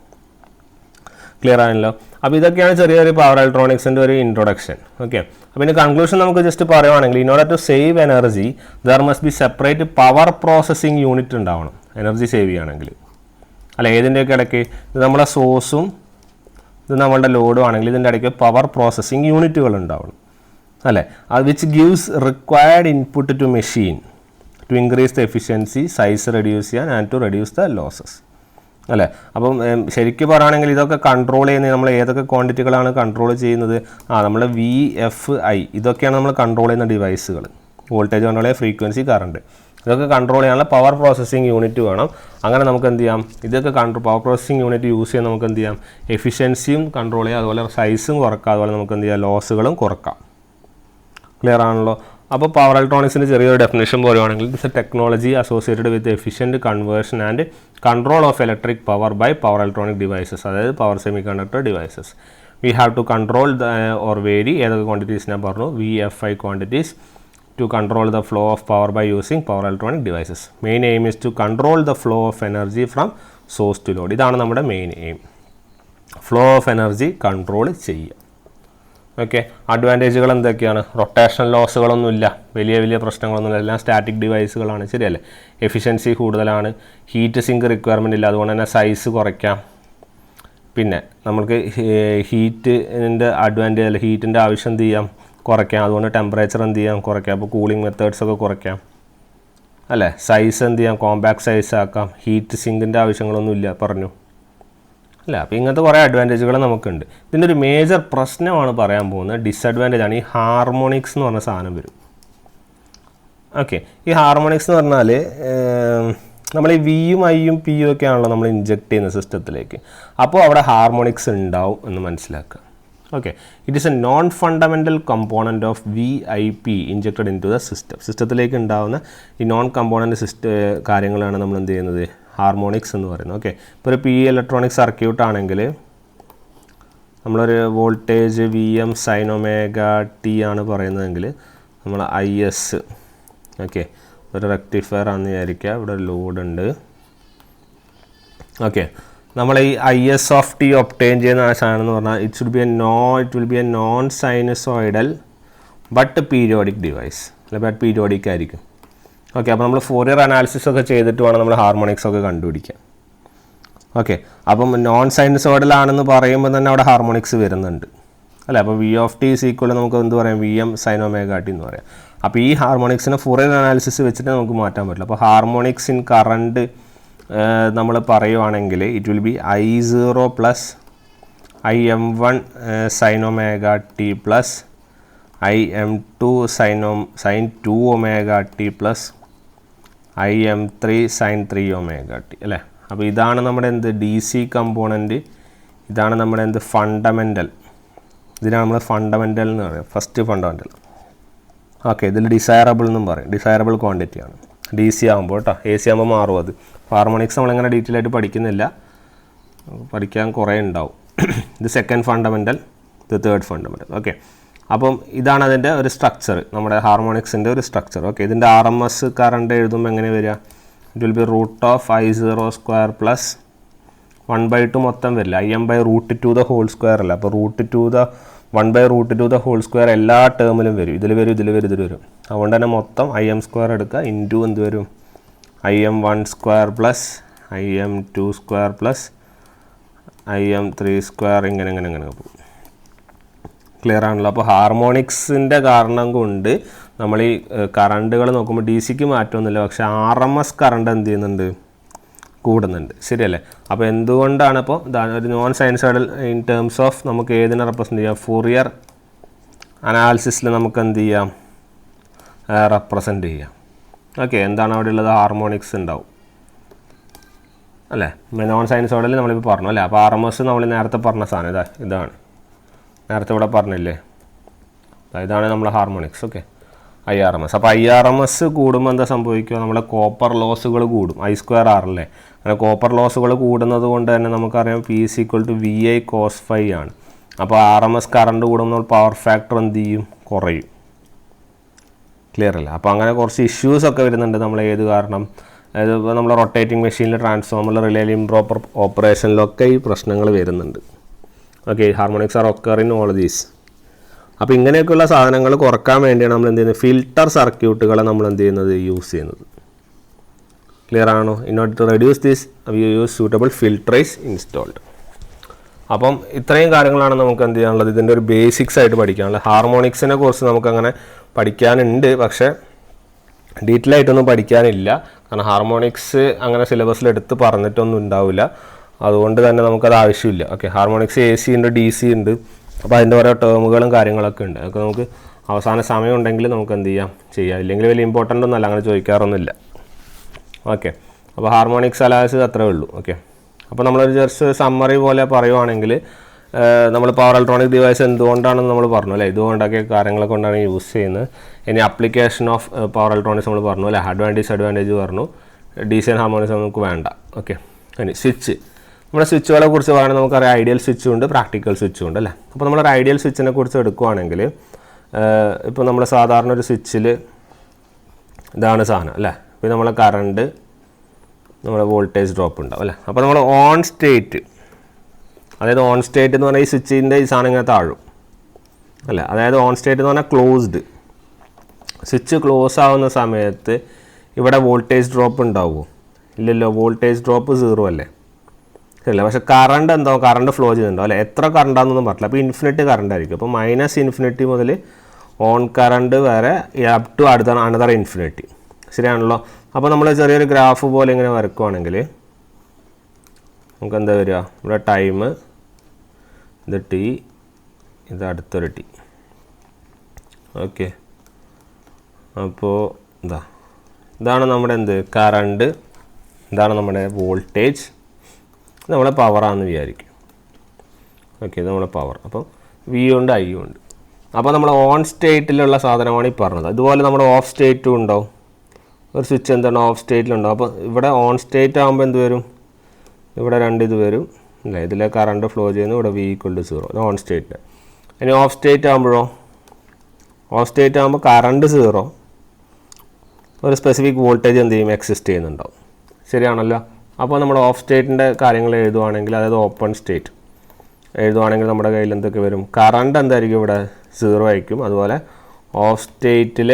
Speaker 1: ക്ലിയർ ആണല്ലോ? അപ്പോൾ ഇതൊക്കെയാണ് ചെറിയൊരു പവർ ഇലക്ട്രോണിക്സിൻ്റെ ഒരു ഇൻട്രൊഡക്ഷൻ. ഓക്കെ, അപ്പോൾ ഇതിൻ്റെ കൺക്ലൂഷൻ നമുക്ക് ജസ്റ്റ് പറയുവാണെങ്കിൽ, in order to save energy there must be separate power processing unit ഉണ്ടാവണം എനർജി സേവ് ചെയ്യുകയാണെങ്കിൽ. അല്ല, ഏതിൻ്റെയൊക്കെ ഇടയ്ക്ക് ഇത് നമ്മളെ സോഴ്സും ഇത് നമ്മളുടെ ലോഡും ആണെങ്കിൽ ഇതിൻ്റെ ഇടയ്ക്ക് പവർ പ്രോസസ്സിങ് യൂണിറ്റുകൾ ഉണ്ടാവണം അല്ലേ. അത് which gives required input to machine to increase the efficiency, size reduce ചെയ്യാൻ and to reduce the losses അല്ലേ. അപ്പം ശരിക്കും പറയുകയാണെങ്കിൽ ഇതൊക്കെ കൺട്രോൾ ചെയ്യുന്നത് നമ്മൾ ഏതൊക്കെ ക്വാണ്ടിറ്റികളാണ് കൺട്രോൾ ചെയ്യുന്നത്? നമ്മൾ VFI ഇതൊക്കെയാണ് നമ്മൾ കൺട്രോൾ ചെയ്യുന്ന ഡിവൈസുകൾ. വോൾട്ടേജ് കൺട്രോൾ ചെയ്യുക, ഫ്രീക്വൻസി, കറണ്ട്, ഇതൊക്കെ കൺട്രോൾ ചെയ്യാനുള്ള പവർ പ്രോസസ്സിങ് യൂണിറ്റ് വേണം. അങ്ങനെ നമുക്ക് എന്ത് ചെയ്യാം, ഇതൊക്കെ പവർ പ്രോസസ്സിങ് യൂണിറ്റ് യൂസ് ചെയ്യാൻ നമുക്ക് എന്ത് ചെയ്യാം, എഫിഷ്യൻസിയും കൺട്രോൾ ചെയ്യാം, അതുപോലെ സൈസും കുറക്കാം, അതുപോലെ നമുക്ക് എന്ത് ചെയ്യാം, ലോസുകളും കുറക്കാം. ക്ലിയർ ആണല്ലോ? അപ്പോൾ പവർ ഇലക്ട്രോണിക്സിൻ്റെ ചെറിയൊരു ഡെഫിനേഷൻ പറയുവാണെങ്കിൽ, it's a technology associated with efficient conversion and control of electric power by power electronic devices, അതായത് power semiconductor devices. We have to control or vary ഏതൊക്കെ ക്വാണ്ടിറ്റീസ് ഞാൻ പറഞ്ഞു, VFI quantities, to control the flow of power by using power electronic devices. Main aim is to control the flow of energy from source to load. ഇതാണ് നമ്മുടെ main aim, flow of energy control ചെയ്യുക. ഓക്കെ, അഡ്വാൻറ്റേജുകൾ എന്തൊക്കെയാണ്? റൊട്ടേഷണൽ ലോസുകളൊന്നുമില്ല, വലിയ വലിയ പ്രശ്നങ്ങളൊന്നുമില്ല, എല്ലാം സ്റ്റാറ്റിക് ഡിവൈസുകളാണ്, ശരിയല്ലേ. എഫിഷ്യൻസി കൂടുതലാണ്, ഹീറ്റ് സിങ്ക് റിക്വയർമെൻ്റ് ഇല്ല, അതുകൊണ്ട് തന്നെ സൈസ് കുറയ്ക്കാം. പിന്നെ നമുക്ക് ഹീറ്റിൻ്റെ അഡ്വാൻറ്റേജ് അല്ല, ഹീറ്റിൻ്റെ ആവശ്യം എന്ത് ചെയ്യാം, കുറയ്ക്കാം, അതുകൊണ്ട് ടെമ്പറേച്ചർ എന്ത് ചെയ്യാം, കുറയ്ക്കാം. അപ്പോൾ കൂളിംഗ് മെത്തേഡ്സൊക്കെ കുറയ്ക്കാം അല്ലേ. സൈസ് എന്ത് ചെയ്യാം, കോമ്പാക്ട് സൈസ് ആക്കാം. ഹീറ്റ് സിങ്കിൻ്റെ ആവശ്യങ്ങളൊന്നും ഇല്ല പറഞ്ഞു അല്ല. അപ്പോൾ ഇങ്ങനത്തെ കുറേ അഡ്വാൻറ്റേജുകൾ നമുക്കുണ്ട്. ഇതിൻ്റെ ഒരു മേജർ പ്രശ്നമാണ് പറയാൻ പോകുന്നത്, ഡിസഡ്വാൻറ്റേജ് ആണ്. ഈ ഹാർമോണിക്സ് എന്ന് പറഞ്ഞ സാധനം വരും. ഓക്കെ, ഈ ഹാർമോണിക്സ് എന്ന് പറഞ്ഞാൽ നമ്മൾ ഈ Vയും Iയും Pയും ഒക്കെ ആണല്ലോ നമ്മൾ ഇൻജെക്ട് ചെയ്യുന്ന സിസ്റ്റത്തിലേക്ക്. അപ്പോൾ അവിടെ ഹാർമോണിക്സ് ഉണ്ടാവും എന്ന് മനസ്സിലാക്കുക. Okay, it is a non fundamental component of VIP injected into the system. സിസ്റ്റത്തിലേക്ക് ഉണ്ടാകുന്ന ഈ നോൺ കമ്പോണൻറ്റ് കാര്യങ്ങളാണ് നമ്മൾ എന്ത് ചെയ്യുന്നത്, ഹാർമോണിക്സ് എന്ന് പറയുന്നത്. ഓക്കെ, ഇപ്പോൾ ഒരു PE ഇലക്ട്രോണിക് സർക്യൂട്ട് ആണെങ്കിൽ നമ്മളൊരു വോൾട്ടേജ് VM sin ωt ആണ് പറയുന്നതെങ്കിൽ നമ്മൾ IS, ഓക്കെ, ഒരു റെക്ടിഫയർ ആണെന്ന് വിചാരിക്കുക, ഇവിടെ ഒരു ലോഡ് ഉണ്ട്. ഓക്കെ, നമ്മൾ ഈ IS of t ഒബ്റ്റെയിൻ ചെയ്യുന്ന സാധനം എന്ന് പറഞ്ഞാൽ it will be A non sinusoidal but periodic device, അല്ല ബട്ട് പീരിയോഡിക് ആയിരിക്കും. ഓക്കെ, അപ്പോൾ നമ്മൾ ഫോറിയർ അനാലിസിസ് ഒക്കെ ചെയ്തിട്ട് വേണം നമ്മൾ ഹാർമോണിക്സ് ഒക്കെ കണ്ടുപിടിക്കാൻ. ഓക്കെ, അപ്പം നോൺ സൈനസോയിഡൽ ആണെന്ന് പറയുമ്പോൾ തന്നെ അവിടെ ഹാർമോണിക്സ് വരുന്നുണ്ട് അല്ലേ. അപ്പോൾ V = നമുക്ക് എന്ത് പറയാം, VM sin ωt എന്ന് പറയാം. അപ്പോൾ ഈ ഹാർമോണിക്സിനെ ഫോറിയർ അനാലിസിസ് വെച്ചിട്ട് നമുക്ക് മാറ്റാൻ പറ്റില്ല. അപ്പോൾ ഹാർമോണിക്സ് ഇൻ കറണ്ട് നമ്മൾ പറയുവാണെങ്കിൽ it will be I0 plus IM1 sin ωt plus IM2 sin 2ωt plus IM3 sin 3ωt അല്ലേ. അപ്പോൾ ഇതാണ് നമ്മുടെ എന്ത് DC കമ്പോണൻറ്റ്, ഇതാണ് നമ്മുടെ എന്ത് ഫണ്ടമെൻ്റൽ, ഇതിനാണ് നമ്മൾ ഫണ്ടമെൻ്റൽ എന്ന് പറയുക, ഫസ്റ്റ് ഫണ്ടമെൻ്റൽ. ഓക്കെ, ഇതിൽ ഡിസൈറബിൾ എന്നും പറയും, ഡിസൈറബിൾ ക്വാണ്ടിറ്റിയാണ് DC ആകുമ്പോൾ കേട്ടോ. AC ആകുമ്പോൾ മാറും. അത് ഹാർമോണിക്സ് നമ്മളെങ്ങനെ ഡീറ്റെയിൽ ആയിട്ട് പഠിക്കുന്നില്ല, പഠിക്കാൻ കുറേ ഉണ്ടാവും. ഇത് സെക്കൻഡ് ഫണ്ടമെൻ്റൽ, ഇത് തേർഡ് ഫണ്ടമെൻ്റൽ. ഓക്കെ, അപ്പം ഇതാണ് അതിൻ്റെ ഒരു സ്ട്രക്ചർ, നമ്മുടെ ഹാർമോണിക്സിൻ്റെ ഒരു സ്ട്രക്ചർ. ഓക്കെ, ഇതിൻ്റെ RMS കറണ്ട് എഴുതുമ്പോൾ എങ്ങനെ വരിക, it will be √I0² plus 1/2 മൊത്തം വരില്ല, IM/√2 the whole square അല്ല. അപ്പോൾ √2 1/√2 the whole square എല്ലാ ടേമിലും വരും, ഇതിൽ വരും, ഇതിൽ വരും, ഇതിൽ വരും. അതുകൊണ്ട് തന്നെ മൊത്തം IM² എടുക്കുക, ഇൻറ്റു എന്ത് വരും, IM1² plus IM2² plus IM3² ഇങ്ങനെ പോകും. ക്ലിയർ ആണല്ലോ. അപ്പോൾ ഹാർമോണിക്സിൻ്റെ കാരണം കൊണ്ട് നമ്മൾ ഈ കറണ്ടുകൾ നോക്കുമ്പോൾ DCക്ക് മാറ്റമൊന്നുമില്ല, പക്ഷേ RMS കറണ്ട് എന്ത് ചെയ്യുന്നുണ്ട്, കൂടുന്നുണ്ട്, ശരിയല്ലേ. അപ്പോൾ എന്തുകൊണ്ടാണ് ഇപ്പോൾ ഒരു non sinusoidal in terms of നമുക്ക് ഏതിനെ റെപ്രസെൻ്റ് ചെയ്യാം, ഫോറിയർ അനാലിസിസിൽ നമുക്ക് എന്ത് ചെയ്യാം, റെപ്രസെൻ്റ് ചെയ്യാം. ഓക്കെ, എന്താണ് അവിടെ ഉള്ളത്, ഹാർമോണിക്സ് ഉണ്ടാവും അല്ലേ. നോൺ സൈനസോയിഡൽ നമ്മളിപ്പോൾ പറഞ്ഞു അല്ലേ. അപ്പോൾ RMS നമ്മൾ നേരത്തെ പറഞ്ഞ സാധനം ഇതാണ് നേരത്തെ ഇവിടെ പറഞ്ഞില്ലേ, ഇതാണ് നമ്മുടെ ഹാർമോണിക്സ്. Okay, IRMS. അപ്പോൾ IRMS കൂടുമ്പോൾ എന്താ സംഭവിക്കുക, നമ്മുടെ കോപ്പർ ലോസുകൾ കൂടും, I² R അല്ലേ. അങ്ങനെ കോപ്പർ ലോസുകൾ കൂടുന്നത് കൊണ്ട് തന്നെ നമുക്കറിയാം P = VI cos φ ആണ്. അപ്പോൾ RMS കറണ്ട് കൂടുമ്പോൾ പവർ ഫാക്ടർ എന്ത് ചെയ്യും? കുറയും. ക്ലിയർ അല്ല? അപ്പോൾ അങ്ങനെ കുറച്ച് ഇഷ്യൂസൊക്കെ വരുന്നുണ്ട് നമ്മൾ ഏത് കാരണം, അതായത് ഇപ്പോൾ നമ്മൾ റൊട്ടേറ്റിംഗ് മെഷീനിൽ, ട്രാൻസ്ഫോമറിൽ, റിലേയിൽ ഇംപ്രോപ്പർ ഓപ്പറേഷനിലൊക്കെ ഈ പ്രശ്നങ്ങൾ വരുന്നുണ്ട്. Okay, harmonics are occur in all these. അപ്പോൾ ഇങ്ങനെയൊക്കെയുള്ള സാധനങ്ങൾ കുറക്കാൻ വേണ്ടിയാണ് നമ്മൾ എന്ത് ചെയ്യുന്നത്? ഫിൽട്ടർ സർക്യൂട്ടുകളെ നമ്മൾ എന്ത് ചെയ്യുന്നത്? യൂസ് ചെയ്യുന്നത്. ക്ലിയർ ആണോ? In order to reduce this we use suitable filterers installed. അപ്പം ഇത്രയും കാര്യങ്ങളാണ് നമുക്ക് എന്ത് ചെയ്യാനുള്ളത്, ഇതിൻ്റെ ഒരു ബേസിക്സ് ആയിട്ട് പഠിക്കാനുള്ളത്. ഹാർമോണിക്സിനെ കുറിച്ച് നമുക്കങ്ങനെ പഠിക്കാനുണ്ട്, പക്ഷേ ഡീറ്റെയിൽ ആയിട്ടൊന്നും പഠിക്കാനില്ല. കാരണം ഹാർമോണിക്സ് അങ്ങനെ സിലബസിൽ എടുത്ത് പറഞ്ഞിട്ടൊന്നും ഉണ്ടാവില്ല, അതുകൊണ്ട് തന്നെ നമുക്കത് ആവശ്യമില്ല. ഓക്കെ, ഹാർമോണിക്സ് AC ഉണ്ട്, DC ഉണ്ട്. അപ്പോൾ അതിൻ്റെ ഓരോ ടേമുകളും കാര്യങ്ങളൊക്കെ ഉണ്ട്. അതൊക്കെ നമുക്ക് അവസാന സമയം ഉണ്ടെങ്കിൽ നമുക്ക് എന്ത് ചെയ്യാം, ഇല്ലെങ്കിൽ വലിയ ഇമ്പോർട്ടൻ്റ് ഒന്നുമല്ല, അങ്ങനെ ചോദിക്കാറൊന്നുമില്ല. ഓക്കെ, അപ്പോൾ ഹാർമോണിക്സ് അലാസ് അത്രേ ഉള്ളൂ. ഓക്കെ, അപ്പോൾ നമ്മളൊരു ജസ്റ്റ് സമ്മറി പോലെ പറയുവാണെങ്കിൽ, നമ്മൾ പവർ ഇലക്ട്രോണിക് ഡിവൈസ് എന്തുകൊണ്ടാണെന്ന് നമ്മൾ പറഞ്ഞു അല്ലേ, ഇതുകൊണ്ടൊക്കെ കാര്യങ്ങളെ കൊണ്ടാണ് യൂസ് ചെയ്യുന്നത്. ഇനി അപ്ലിക്കേഷൻ ഓഫ് പവർ ഇലക്ട്രോണിക്സ് നമ്മൾ പറഞ്ഞു അല്ലേ, അഡ്വാൻറ്റേജ് പറഞ്ഞു. DC ആൻഡ് ഹാർമോണിക്സ് നമുക്ക് വേണ്ട. ഓക്കെ, ഇനി സ്വിച്ച്, നമ്മുടെ സ്വിച്ചുകളെ കുറിച്ച് പറയുകയാണെങ്കിൽ നമുക്കറിയാം ഐഡിയൽ സ്വിച്ചും ഉണ്ട്, പ്രാക്ടിക്കൽ സ്വിച്ചും ഉണ്ട് അല്ലേ. അപ്പോൾ നമ്മളൊരു ഐഡിയൽ സ്വിച്ചിനെ കുറിച്ച് എടുക്കുകയാണെങ്കിൽ, ഇപ്പോൾ നമ്മൾ സാധാരണ ഒരു സ്വിച്ചിൽ ഇതാണ് സാധനം അല്ലേ. ഇപ്പോൾ നമ്മളെ കറണ്ട്, നമ്മുടെ വോൾട്ടേജ് ഡ്രോപ്പ് ഉണ്ടാവും അല്ലേ. അപ്പോൾ നമ്മൾ ഓൺ സ്റ്റേറ്റ്, അതായത് ഓൺ സ്റ്റേറ്റ് എന്ന് പറഞ്ഞാൽ ഈ സ്വിച്ചിൻ്റെ ഈ സാധനം ഇങ്ങനെ താഴും അല്ലേ. അതായത് ഓൺ സ്റ്റേറ്റ് എന്ന് പറഞ്ഞാൽ ക്ലോസ്ഡ്, സ്വിച്ച് ക്ലോസ് ആവുന്ന സമയത്ത് ഇവിടെ വോൾട്ടേജ് ഡ്രോപ്പ് ഉണ്ടാവുമോ? ഇല്ലല്ലോ, വോൾട്ടേജ് ഡ്രോപ്പ് 0 അല്ലേ. ശരിയല്ല, പക്ഷേ കറണ്ട് എന്തോ കറണ്ട് ഫ്ലോ ചെയ്യുന്നുണ്ടോ അല്ലേ. എത്ര കറണ്ടാണെന്നൊന്നും പറഞ്ഞില്ല. അപ്പോൾ ഇൻഫിനിറ്റ് കറണ്ട് ആയിരിക്കും. അപ്പോൾ -ഇൻഫിനിറ്റി മുതൽ ഓൺ കറണ്ട് വരെ അപ് ടു അടുത്ത അനദർ ഇൻഫിനിറ്റി. ശരിയാണല്ലോ. അപ്പോൾ നമ്മൾ ചെറിയൊരു ഗ്രാഫ് പോലെ ഇങ്ങനെ വരക്കുവാണെങ്കിൽ നമുക്ക് എന്താ വരിക? ഇവിടെ ടൈം, ഇത് T, ഇത് അടുത്തൊരു T. ഓക്കെ, അപ്പോൾ ഇതാണ് നമ്മുടെ എന്ത് കറണ്ട്, ഇതാണ് നമ്മുടെ വോൾട്ടേജ്, ഇത് നമ്മുടെ പവറാണെന്ന് വിചാരിക്കും. ഓക്കെ, ഇത് നമ്മുടെ പവർ. അപ്പോൾ V ഉണ്ട്, I ഉണ്ട്. അപ്പോൾ നമ്മൾ ഓൺ സ്റ്റേറ്റിലുള്ള സാധനമാണ് ഈ പറഞ്ഞത്. അതുപോലെ നമ്മുടെ ഓഫ് സ്റ്റേറ്റും ഉണ്ടാവും. ഒരു സ്വിച്ച് എന്താണ് ഓഫ് സ്റ്റേറ്റിലുണ്ടാവും. അപ്പോൾ ഇവിടെ ഓൺ സ്റ്റേറ്റ് ആകുമ്പോൾ എന്ത് വരും? ഇവിടെ 2 ഇത് വരും അല്ലേ. ഇതിലെ കറണ്ട് ഫ്ലോ ചെയ്യുന്നു, ഇവിടെ V = 0, ഇത് ഓൺ സ്റ്റേറ്റ്. ഇനി ഓഫ് സ്റ്റേറ്റ് ആകുമ്പോഴോ, ഓഫ് സ്റ്റേറ്റ് ആകുമ്പോൾ കറണ്ട് 0, ഒരു സ്പെസിഫിക് വോൾട്ടേജ് എന്ത് ചെയ്യും? എക്സിസ്റ്റ് ചെയ്യുന്നുണ്ടാവും. ശരിയാണല്ലോ. അപ്പോൾ നമ്മൾ ഓഫ് സ്റ്റേറ്റിൻ്റെ കാര്യങ്ങൾ എഴുതുവാണെങ്കിൽ, അതായത് ഓപ്പൺ സ്റ്റേറ്റ് എഴുതുവാണെങ്കിൽ നമ്മുടെ കയ്യിൽ എന്തൊക്കെ വരും? കറണ്ട് എന്തായിരിക്കും? ഇവിടെ 0 ആയിരിക്കും. അതുപോലെ ഓഫ് സ്റ്റേറ്റിൽ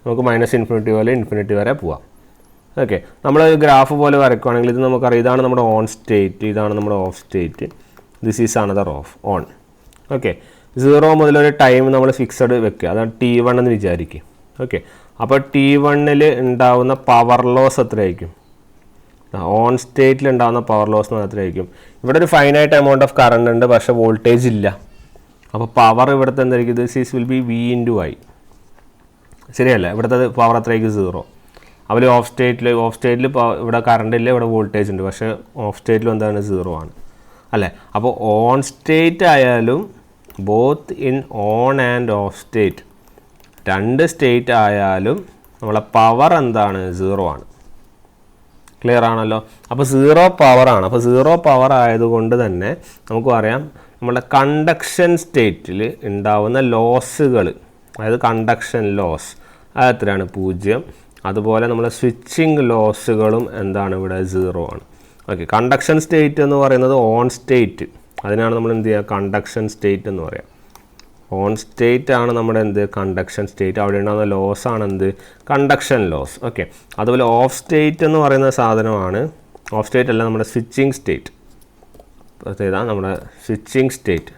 Speaker 1: നമുക്ക് -ഇൻഫിനിറ്റി പോലെ ഇൻഫിനിറ്റി വരെ പോവാം. ഓക്കെ, നമ്മൾ ഗ്രാഫ് പോലെ വരയ്ക്കുകയാണെങ്കിൽ ഇത് നമുക്കറിയാം, ഇതാണ് നമ്മുടെ ഓൺ സ്റ്റേറ്റ്, ഇതാണ് നമ്മുടെ off state, this is another off on. Okay, 0 മുതലൊരു ടൈം നമ്മൾ ഫിക്സഡ് വെക്കുക, അതാണ് T1 എന്ന് വിചാരിക്കും. ഓക്കെ, അപ്പോൾ T1 ഉണ്ടാവുന്ന പവർ ലോസ് എത്രയായിരിക്കും? ഓൺ സ്റ്റേറ്റിൽ ഉണ്ടാകുന്ന പവർ ലോസ് എന്ന് എത്രയായിരിക്കും? ഇവിടെ ഒരു ഫൈനൈറ്റ് എമൗണ്ട് ഓഫ് കറണ്ട് ഉണ്ട്, പക്ഷേ വോൾട്ടേജ് ഇല്ല. അപ്പോൾ പവർ ഇവിടുത്തെ എന്തായിരിക്കും? This is will be V × I. ശരിയല്ല, ഇവിടുത്തെ പവർ എത്രയായിരിക്കും? 0. അതുപോലെ ഓഫ് സ്റ്റേറ്റിൽ ഇവിടെ കറണ്ട് ഇല്ല, ഇവിടെ വോൾട്ടേജ് ഉണ്ട്, പക്ഷേ ഓഫ് സ്റ്റേറ്റിലും എന്താണ്? 0 ആണ് അല്ലേ. അപ്പോൾ ഓൺ സ്റ്റേറ്റ് ആയാലും, both in on and of state, 2 state ആയാലും നമ്മളെ പവർ എന്താണ്? 0 ആണ്. ക്ലിയർ ആണല്ലോ. അപ്പോൾ 0 പവറാണ്. അപ്പോൾ 0 പവർ ആയതുകൊണ്ട് തന്നെ നമുക്ക് പറയാം നമ്മുടെ കണ്ടക്ഷൻ സ്റ്റേറ്റിൽ ഉണ്ടാവുന്ന ലോസുകൾ, അതായത് കണ്ടക്ഷൻ ലോസ് അത് എത്രയാണ്? 0. അതുപോലെ നമ്മൾ സ്വിച്ചിങ് ലോസുകളും എന്താണ്? ഇവിടെ 0 ആണ്. ഓക്കെ, കണ്ടക്ഷൻ സ്റ്റേറ്റ് എന്ന് പറയുന്നത് ഓൺ സ്റ്റേറ്റ്, അതിനാണ് നമ്മൾ എന്ത് ചെയ്യുക? കണ്ടക്ഷൻ സ്റ്റേറ്റ് എന്ന് പറയാം. ഓൺ സ്റ്റേറ്റ് ആണ് നമ്മുടെ എന്ത്? Conduction state. അവിടെ ഉണ്ടാകുന്ന ലോസ് ആണ് എന്ത്? Conduction loss. ഓക്കെ, അതുപോലെ ഓഫ് സ്റ്റേറ്റ് എന്ന് പറയുന്ന സാധനമാണ്, ഓഫ് സ്റ്റേറ്റ് അല്ല, നമ്മുടെ സ്വിച്ചിങ് സ്റ്റേറ്റ്. ഇതാണ് നമ്മുടെ സ്വിച്ചിങ് സ്റ്റേറ്റ്.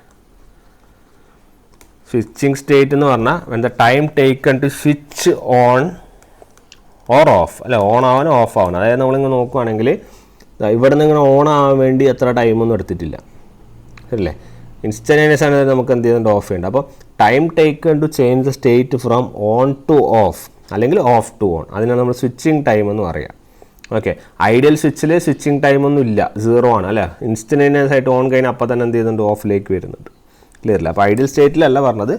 Speaker 1: സ്വിച്ചിങ് സ്റ്റേറ്റ് എന്ന് പറഞ്ഞാൽ when the time taken to switch on or off അല്ലെ, ഓൺ ആവാൻ ഓഫ് ആവാൻ. അതായത് നമ്മളിങ്ങനെ നോക്കുകയാണെങ്കിൽ ഇവിടെ നിന്ന് ഇങ്ങനെ ഓൺ ആവാൻ വേണ്ടി എത്ര ടൈമൊന്നും എടുത്തിട്ടില്ല, ശരിയല്ലേ. ഇൻസ്റ്റൻറ്റേനിയസ് ആണ് നമുക്ക് എന്ത് ചെയ്യുന്നുണ്ട്? ഓഫ് ചെയ്യേണ്ടത്. അപ്പോൾ time taken to change the state from on to off അല്ലെങ്കിൽ ഓഫ് ടു ഓൺ, അതിനാണ് നമ്മൾ സ്വിച്ചിങ് ടൈം എന്ന് പറയുക. ഓക്കെ, ഐഡിയൽ സ്വിച്ചിൽ സ്വിച്ചിങ് ടൈമൊന്നും ഇല്ല, 0 ആണ് അല്ലേ. ഇൻസ്റ്റൻറ്റേനിയസ് ആയിട്ട് ഓൺ കഴിഞ്ഞാൽ അപ്പോൾ തന്നെ എന്ത് ചെയ്യുന്നുണ്ട്? ഓഫിലേക്ക് വരുന്നുണ്ട്. ക്ലിയറില്ല. അപ്പോൾ ഐഡിയൽ സ്റ്റേറ്റിലല്ല പറഞ്ഞത്,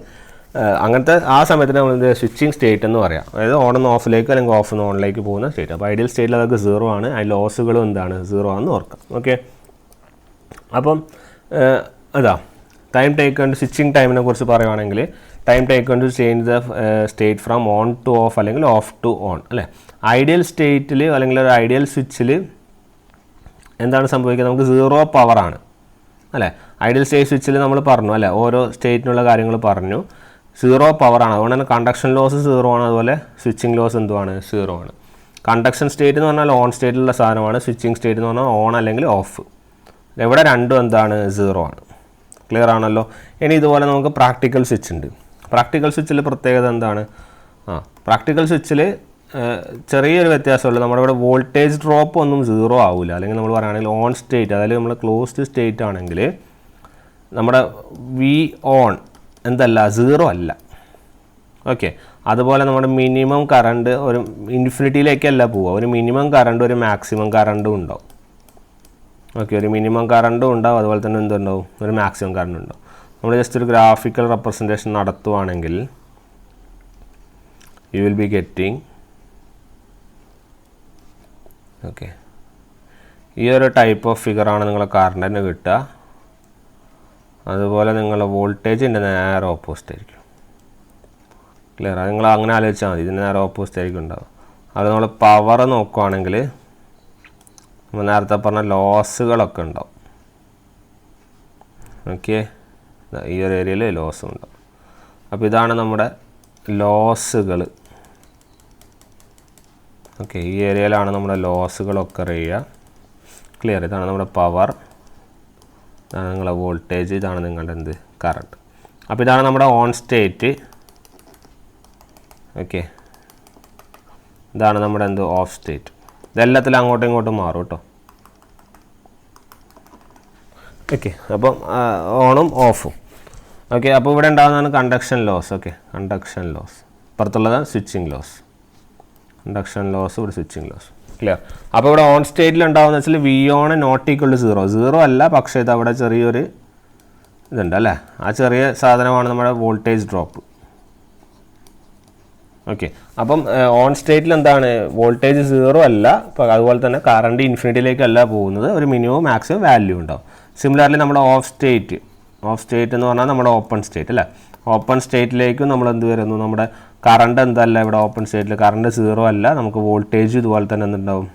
Speaker 1: അങ്ങനത്തെ ആ സമയത്തിന് നമ്മൾ എന്ത് സ്വിച്ചിങ് സ്റ്റേറ്റ് എന്ന് പറയാം. അതായത് ഓണെന്ന് ഓഫിലേക്ക് അല്ലെങ്കിൽ ഓഫ് നിന്ന് ഓണിലേക്ക് പോകുന്ന സ്റ്റേറ്റ്. അപ്പോൾ ഐഡിയൽ സ്റ്റേറ്റിൽ അതൊക്കെ 0 ആണ്, അതിൽ ലോസുകളും എന്താണ്? 0 ആണെന്ന് ഓർക്കാം. ഓക്കെ, അപ്പം ടൈം ടേക്കൺ സ്വിച്ചിങ് ടൈമിനെ കുറിച്ച് പറയുവാണെങ്കിൽ time taken to change the state from on to off അല്ലെങ്കിൽ ഓഫ് ടു ഓൺ അല്ലേ. ഐഡിയൽ സ്റ്റേറ്റിൽ അല്ലെങ്കിൽ ഒരു ഐഡിയൽ സ്വിച്ചിൽ എന്താണ് സംഭവിക്കുന്നത്, നമുക്ക് 0 പവറാണ് അല്ലേ. ഐഡിയൽ സ്റ്റേറ്റ് സ്വിച്ചിൽ നമ്മൾ പറഞ്ഞു അല്ലേ, ഓരോ സ്റ്റേറ്റിനുള്ള കാര്യങ്ങൾ പറഞ്ഞു, 0 പവറാണ്. അതുകൊണ്ട് തന്നെ കണ്ടക്ഷൻ ലോസ് 0 ആണ്, അതുപോലെ സ്വിച്ചിങ് ലോസ് എന്തുമാണ്, 0 ആണ്. കണ്ടക്ഷൻ സ്റ്റേറ്റ് എന്ന് പറഞ്ഞാൽ ഓൺ സ്റ്റേറ്റിലുള്ള സാധനമാണ്, സ്വിച്ചിങ് സ്റ്റേറ്റ് എന്ന് പറഞ്ഞാൽ ഓൺ അല്ലെങ്കിൽ ഓഫ്. ഇവിടെ രണ്ടും എന്താണ്, 0 ആണ്. ക്ലിയർ ആണല്ലോ. ഇനി ഇതുപോലെ നമുക്ക് പ്രാക്ടിക്കൽ സ്വിച്ച് ഉണ്ട്. പ്രാക്ടിക്കൽ സ്വിച്ചിൽ പ്രത്യേകത എന്താണ്, പ്രാക്ടിക്കൽ സ്വിച്ചിൽ ചെറിയൊരു വ്യത്യാസമുള്ളൂ. നമ്മുടെ ഇവിടെ വോൾട്ടേജ് ഡ്രോപ്പ് ഒന്നും 0 ആവില്ല. അല്ലെങ്കിൽ നമ്മൾ പറയുകയാണെങ്കിൽ ഓൺ സ്റ്റേറ്റ്, അതായത് നമ്മൾ ക്ലോസ്ഡ് സ്റ്റേറ്റ് ആണെങ്കിൽ നമ്മുടെ വി ഓൺ എന്തല്ല, 0 അല്ല. ഓക്കെ. അതുപോലെ നമ്മുടെ മിനിമം കറണ്ട് ഒരു ഇൻഫിനിറ്റിയിലേക്കല്ല പോവുക, ഒരു മിനിമം കറണ്ട് ഒരു മാക്സിമം കറണ്ടും ഉണ്ടാവും. ഓക്കെ, ഒരു മിനിമം കറണ്ടും ഉണ്ടാവും, അതുപോലെ തന്നെ എന്തുണ്ടാവും, ഒരു മാക്സിമം കറണ്ട് ഉണ്ടാവും. നമ്മൾ ജസ്റ്റ് ഒരു ഗ്രാഫിക്കൽ റെപ്രസെൻറ്റേഷൻ നടത്തുവാണെങ്കിൽ you will be getting okay, ഈ ഒരു ടൈപ്പ് ഓഫ് ഫിഗറാണ് നിങ്ങളെ കറണ്ടിന് കിട്ടുക. അതുപോലെ നിങ്ങളുടെ വോൾട്ടേജിൻ്റെ നേരെ ഓപ്പോസിറ്റ് ആയിരിക്കും. ക്ലിയർ? അത് നിങ്ങൾ അങ്ങനെ ആലോചിച്ചാൽ മതി, ഇതിന് നേരെ ഓപ്പോസിറ്റ് ആയിരിക്കും ഉണ്ടാവുക. അത് നമ്മൾ പവർ നോക്കുവാണെങ്കിൽ നമ്മൾ നേരത്തെ പറഞ്ഞ ലോസുകളൊക്കെ ഉണ്ടാവും. ഓക്കെ, ഈ ഒരു ഏരിയയിൽ ലോസും ഉണ്ടാവും. അപ്പോൾ ഇതാണ് നമ്മുടെ ലോസുകൾ. ഓക്കെ, ഈ ഏരിയയിലാണ് നമ്മുടെ ലോസുകളൊക്കെ ചെയ്യുക. ക്ലിയർ? ഇതാണ് നമ്മുടെ പവർ, ഇതാണ് നിങ്ങളുടെ വോൾട്ടേജ്, ഇതാണ് നിങ്ങളുടെ എന്ത്, കറണ്ട്. അപ്പോൾ ഇതാണ് നമ്മുടെ ഓൺ സ്റ്റേറ്റ്. ഓക്കെ, ഇതാണ് നമ്മുടെ എന്ത്, ഓഫ് സ്റ്റേറ്റ്. ഇതെല്ലാത്തിലും അങ്ങോട്ടും ഇങ്ങോട്ടും മാറും കേട്ടോ. ഓക്കെ, അപ്പം ഓണും ഓഫും. ഓക്കെ, അപ്പോൾ ഇവിടെ ഉണ്ടാകുന്നതാണ് conduction loss. Okay, conduction loss. പുറത്തുള്ളതാണ് സ്വിച്ചിങ് ലോസ്. കണ്ടക്ഷൻ ലോസ്, ഇവിടെ സ്വിച്ചിങ് ലോസ്. ക്ലിയർ? അപ്പോൾ ഇവിടെ ഓൺ സ്റ്റേറ്റിൽ ഉണ്ടാകുന്ന വെച്ചാൽ V on not equal to 0 അല്ല, പക്ഷേ ഇത് അവിടെ ചെറിയൊരു ഇതുണ്ട് അല്ലേ, ആ ചെറിയ സാധനമാണ് നമ്മുടെ വോൾട്ടേജ് ഡ്രോപ്പ്. ഓക്കെ, അപ്പം ഓൺ സ്റ്റേറ്റിൽ എന്താണ്, വോൾട്ടേജ് 0 അല്ല, അതുപോലെ തന്നെ കറണ്ട് ഇൻഫിനിറ്റിയിലേക്കല്ല പോകുന്നത്, ഒരു മിനിമം മാക്സിമം വാല്യൂ ഉണ്ടാവും. സിമിലർലി നമ്മുടെ ഓഫ് സ്റ്റേറ്റ് എന്ന് പറഞ്ഞാൽ നമ്മുടെ ഓപ്പൺ സ്റ്റേറ്റ് അല്ലേ. ഓപ്പൺ സ്റ്റേറ്റിലേക്കും നമ്മൾ എന്ത് വരുന്നു, നമ്മുടെ കറണ്ട് എന്തല്ല, ഇവിടെ ഓപ്പൺ സ്റ്റേറ്റിൽ കറണ്ട് 0 അല്ല, നമുക്ക് വോൾട്ടേജ് ഇതുപോലെ തന്നെ എന്തുണ്ടാവും,